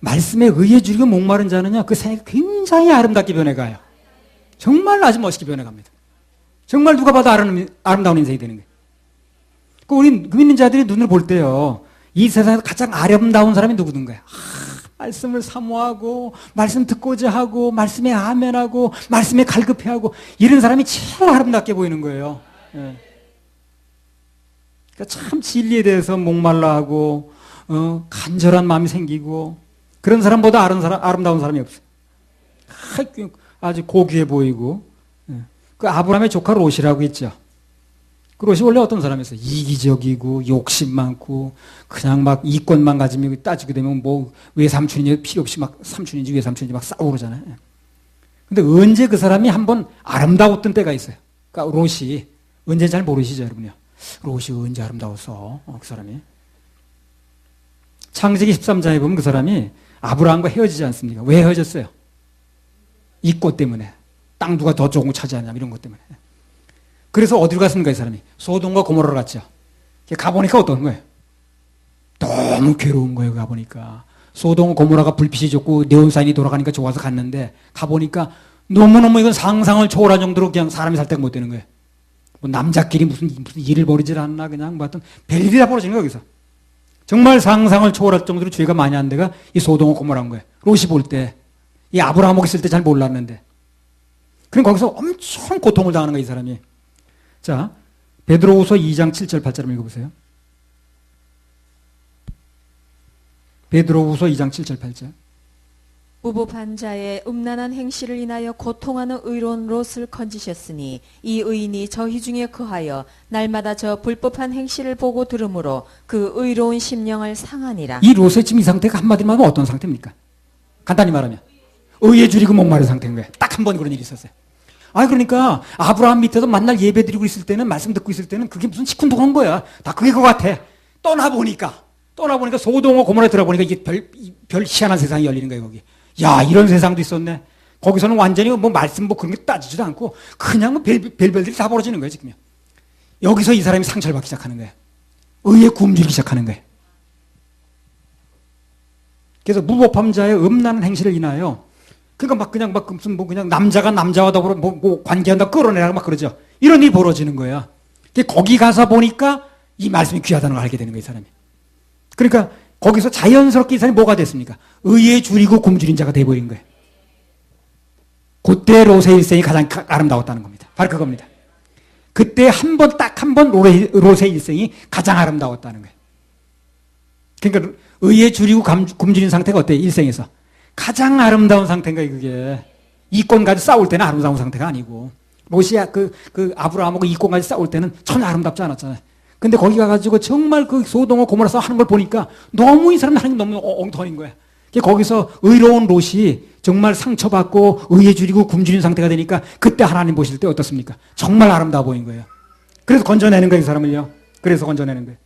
Speaker 1: 말씀에 의에 줄이고 목마른 자는요, 그 생애가 굉장히 아름답게 변해가요. 정말 아주 멋있게 변해갑니다. 정말 누가 봐도 아름다운 인생이 되는 거예요. 우리 믿는 자들이 눈을 볼 때요, 이 세상에서 가장 아름다운 사람이 누구든가요? 말씀을 사모하고, 말씀 듣고자 하고, 말씀에 아멘하고, 말씀에 갈급해하고, 이런 사람이 제일 아름답게 보이는 거예요. 예. 그러니까 참 진리에 대해서 목말라하고, 간절한 마음이 생기고, 그런 사람보다 아름다운 사람이 없어요. 아주 고귀해 보이고. 예. 그 아브라함의 조카 롯이라고 있죠. 그 롯이 원래 어떤 사람이었어요? 이기적이고 욕심 많고 그냥 막 이권만 가지면 따지게 되면 뭐 외삼촌이 필요 없이 막 삼촌인지 외삼촌인지 막 싸우고 그러잖아요. 근데 언제 그 사람이 한번 아름다웠던 때가 있어요. 그러니까 롯이 언제 잘 모르시죠, 여러분요? 롯이 언제 아름다웠어? 그 사람이. 창세기 13장에 보면 그 사람이 아브라함과 헤어지지 않습니까? 왜 헤어졌어요? 이 꽃 때문에. 땅 누가 더 좋은 거 차지하냐 이런 것 때문에. 그래서 어디로 갔습니까, 이 사람이? 소돔과 고모라로 갔죠. 가보니까 어떤 거예요? 너무 괴로운 거예요, 가보니까. 소돔과 고모라가 불빛이 좋고 네온사인이 돌아가니까 좋아서 갔는데 가보니까 너무너무 이건 상상을 초월한 정도로 그냥 사람이 살 데가 못 되는 거예요. 뭐 남자끼리 무슨 일을 벌이질 않나 그냥 뭐 하여튼 별일이 다 벌어지는 거예요 여기서. 정말 상상을 초월할 정도로 죄가 많이 한 데가 이 소돔과 고모라는 거예요. 롯이 볼 때. 이 아브라함 있을 때 잘 몰랐는데. 그럼 거기서 엄청 고통을 당하는 거예요 이 사람이. 자, 베드로후서 2장 7절 8절 읽어보세요. 베드로후서 2장 7절 8절.
Speaker 2: 무법한 자의 음란한 행실을 인하여 고통하는 의로운 롯을 건지셨으니 이 의인이 저희 중에 거하여 날마다 저 불법한 행실을 보고 들으므로 그 의로운 심령을 상하니라.
Speaker 1: 이 롯의 지금 이 상태가 한마디로 말하면 어떤 상태입니까? 간단히 말하면 의에 줄이고 목마른 상태인 거예요. 딱 한 번 그런 일이 있었어요. 그러니까 아브라함 밑에서 만날 예배 드리고 있을 때는 말씀 듣고 있을 때는 그게 무슨 시큰둥한 거야. 다 그게 그거 같아. 떠나보니까 소돔과 고모라에 들어보니까 이게 별 희한한 세상이 열리는 거예요 거기. 야, 이런 세상도 있었네. 거기서는 완전히 뭐 말씀 뭐 그런 게 따지지도 않고 그냥 뭐 별별들이 다 벌어지는 거예요 지금요. 여기서 이 사람이 상처를 받기 시작하는 거예요. 의에 굶주리기 시작하는 거예요. 그래서 무법한 자의 음란한 행실을 인하여 그러니까 막 무슨 뭐 그냥 남자가 남자와 더불어 뭐 관계한다 끌어내라 막 그러죠. 이런 일이 벌어지는 거야. 거기 가서 보니까 이 말씀이 귀하다는 걸 알게 되는 거예요 이 사람이. 그러니까 거기서 자연스럽게 이 사람이 뭐가 됐습니까? 의에 줄이고 굶주린 자가 돼버린 거예요. 그때 롯의 일생이 가장 아름다웠다는 겁니다. 바로 그겁니다. 그때 딱 한 번 롯의 일생이 가장 아름다웠다는 거예요. 그러니까 의에 줄이고 굶주린 상태가 어때요? 일생에서. 가장 아름다운 상태인 거예요 그게. 이권 가지고 싸울 때는 아름다운 상태가 아니고 롯이 아브라함하고 이권 가지고 싸울 때는 전혀 아름답지 않았잖아요. 근데 거기 가가지고 정말 그 소돔과 고모라서 하는 걸 보니까 너무 이 사람 하나님 너무 엉터인 거야. 거기서 의로운 롯이 정말 상처받고 의에 줄이고 굶주린 상태가 되니까 그때 하나님 보실 때 어떻습니까? 정말 아름다워 보인 거예요. 그래서 건져내는 거예요 이 사람을요. 그래서 건져내는 거예요.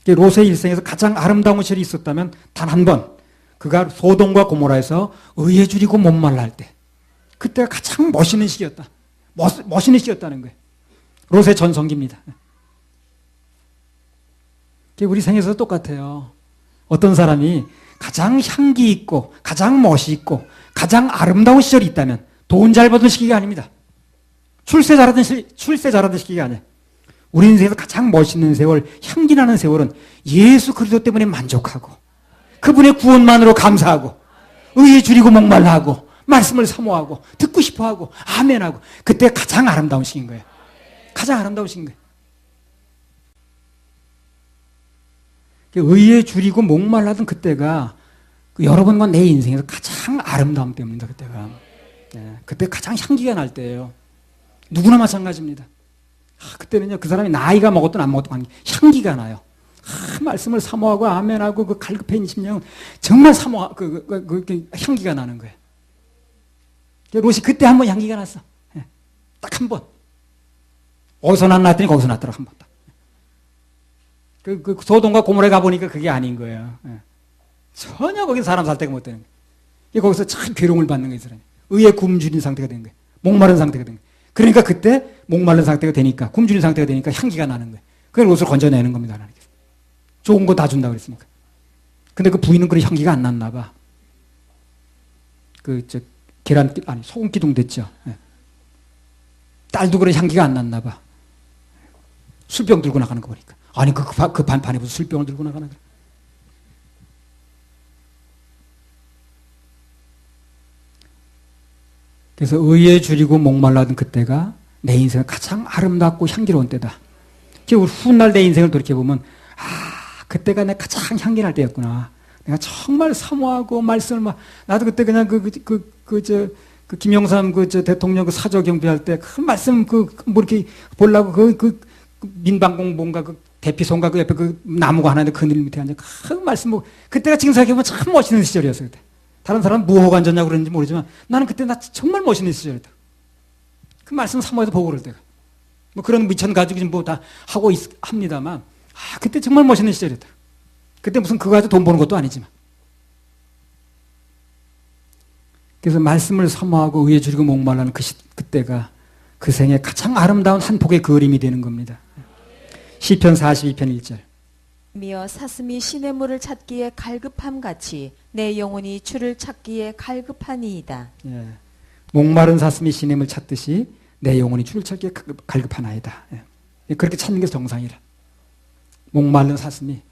Speaker 1: 롯의 일생에서 가장 아름다운 시절이 있었다면 단 한 번 그가 소돔과 고모라에서 의에 줄이고 목말라 할 때 그때가 가장 멋있는 시기였다. 멋있는 시기였다는 거예요. 롯의 전성기입니다. 우리 생에서도 똑같아요. 어떤 사람이 가장 향기 있고 가장 멋이 있고 가장 아름다운 시절이 있다면 돈 잘 버는 시기가 아닙니다. 출세 잘하던 시기가 아니에요. 우리 인생에서 가장 멋있는 세월, 향기 나는 세월은 예수 그리스도 때문에 만족하고 그분의 구원만으로 감사하고 의에 줄이고 목말라 하고 말씀을 사모하고 듣고 싶어하고 아멘하고 그때 가장 아름다운 시기인 거예요. 가장 아름다운 시기인 거예요. 의에 줄이고 목말라던 그때가 여러분과 내 인생에서 가장 아름다움 때문입니다. 그때가. 그때 가장 향기가 날 때예요. 누구나 마찬가지입니다. 그때는요 그 사람이 나이가 먹었든 안 먹었든 향기가 나요. 말씀을 사모하고 아멘하고 그 갈급한 심령 정말 향기가 나는 거예요. 롯이 그때 한번 향기가 났어. 딱 한 번. 어디서 났더니 거기서 났더라 한 번. 그 소돔과 고모라에 가보니까 그게 아닌 거예요. 전혀 거기 사람 살 데가 못 되는 거예요. 거기서 참 괴로움을 받는 거예요. 이 사람이. 의에 굶주린 상태가 된 거예요. 목마른 상태가 된 거예요. 그러니까 그때 목마른 상태가 되니까 굶주린 상태가 되니까 향기가 나는 거예요. 그걸 롯을 건져내는 겁니다. 하나님께서. 좋은 거 다 준다고 그랬으니까. 근데 그 부인은 그런 향기가 안 났나 봐. 소금 기둥 됐죠. 딸도 그런 향기가 안 났나 봐. 술병 들고 나가는 거 보니까. 아니 그 반판에 무슨 술병을 들고 나가나 그래. 그래서 의에 줄이고 목말라던 그때가 내 인생의 가장 아름답고 향기로운 때다. 우리 훗날 내 인생을 돌이켜보면 그때가 내 가장 향기 날 때였구나. 내가 정말 사모하고 말씀을 나도 그때 그냥 김영삼 대통령 사저 경비할 때 그 말씀 뭐 이렇게 보려고 민방공 뭔가 대피소인가 그 옆에 그 나무가 하나 있는데 그늘 밑에 앉아 그 말씀 그때가 지금 생각해보면 참 멋있는 시절이었어요. 그때. 다른 사람은 무호가 앉았냐고 그러는지 모르지만 나는 그때 정말 멋있는 시절이다. 그 말씀 사모해서 보고 그럴 때가. 뭐 그런 미천 가지고 뭐 다 하고 합니다만 그때 정말 멋있는 시절이다. 그때 무슨 그거 가지고 돈 버는 것도 아니지만. 그래서 말씀을 사모하고 의에 줄이고 목말라는 그때가 그 생의 가장 아름다운 한 폭의 그림이 되는 겁니다. 시편 42편 1절.
Speaker 2: 미어 사슴이 시냇물을 찾기에 갈급함 같이 내 영혼이 주를 찾기에 갈급하니이다.
Speaker 1: 목마른 사슴이 시냇물 찾듯이 내 영혼이 주를 찾기에 갈급하나이다. 예. 그렇게 찾는 게 정상이라. 목마른 사슴이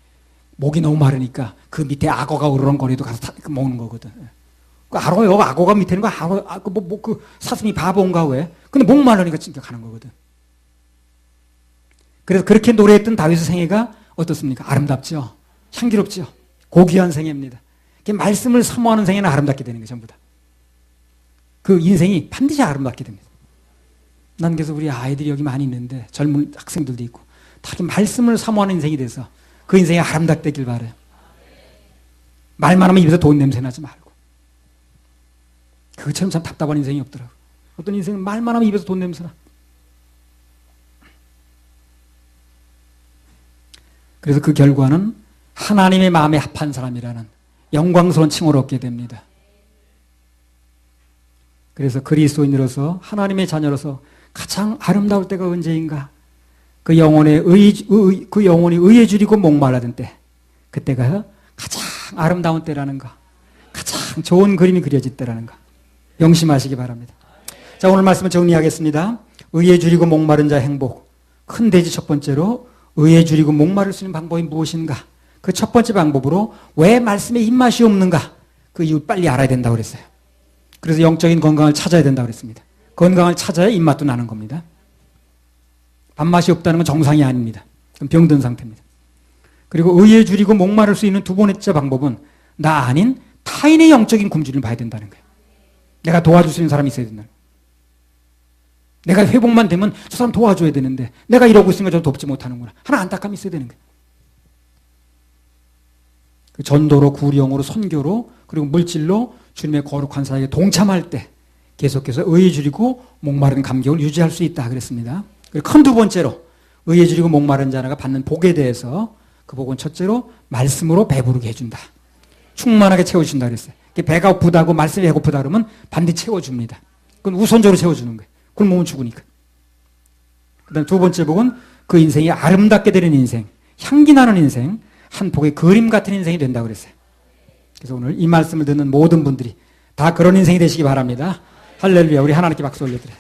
Speaker 1: 목이 너무 마르니까 그 밑에 악어가 으르렁거리도 가서 먹는 거거든. 예. 그 악어가 밑에 있는 거 그 사슴이 바보인가 왜? 근데 목마르니까 진짜 가는 거거든. 그래서 그렇게 노래했던 다윗의 생애가 어떻습니까? 아름답죠? 향기롭죠? 고귀한 생애입니다. 말씀을 사모하는 생애는 아름답게 되는 거예요, 전부 다. 그 인생이 반드시 아름답게 됩니다. 난 그래서 우리 아이들이 여기 많이 있는데, 젊은 학생들도 있고, 다 말씀을 사모하는 인생이 돼서 그 인생이 아름답게 되길 바라요. 말만 하면 입에서 돈 냄새 나지 말고. 그것처럼 참 답답한 인생이 없더라고요. 어떤 인생은 말만 하면 입에서 돈 냄새 나. 그래서 그 결과는 하나님의 마음에 합한 사람이라는 영광스러운 칭호를 얻게 됩니다. 그래서 그리스도인으로서 하나님의 자녀로서 가장 아름다울 때가 언제인가? 그 영혼이 의에 줄이고 목말라던 때, 그때가 가장 아름다운 때라는 거, 가장 좋은 그림이 그려질 때라는 거 명심하시기 바랍니다. 자, 오늘 말씀을 정리하겠습니다. 의에 줄이고 목마른 자 행복. 큰 대지 첫 번째로 의에 줄이고 목마를 수 있는 방법이 무엇인가? 그 첫 번째 방법으로 왜 말씀에 입맛이 없는가? 그 이유 빨리 알아야 된다고 그랬어요. 그래서 영적인 건강을 찾아야 된다고 그랬습니다. 건강을 찾아야 입맛도 나는 겁니다. 밥맛이 없다는 건 정상이 아닙니다. 그건 병든 상태입니다. 그리고 의에 줄이고 목마를 수 있는 두 번째 방법은 나 아닌 타인의 영적인 굶주림을 봐야 된다는 거예요. 내가 도와줄 수 있는 사람이 있어야 된다는 거예요. 내가 회복만 되면 저 사람 도와줘야 되는데 내가 이러고 있으니까 저 돕지 못하는구나 하나 안타까움이 있어야 되는 거예요. 전도로, 구령으로, 선교로, 그리고 물질로 주님의 거룩한 사역에 동참할 때 계속해서 의에 줄이고 목마른 감격을 유지할 수 있다 그랬습니다. 그리고 큰 두 번째로 의에 줄이고 목마른 자가 받는 복에 대해서 그 복은 첫째로 말씀으로 배부르게 해준다. 충만하게 채워준다 그랬어요. 배가 고프다고 말씀이 배고프다 그러면 반드시 채워줍니다. 그건 우선적으로 채워주는 거예요. 굶으면 죽으니까. 그 다음 두 번째 복은 그 인생이 아름답게 되는 인생, 향기 나는 인생, 한 복의 그림 같은 인생이 된다고 그랬어요. 그래서 오늘 이 말씀을 듣는 모든 분들이 다 그런 인생이 되시기 바랍니다. 할렐루야. 우리 하나님께 박수 올려드려요.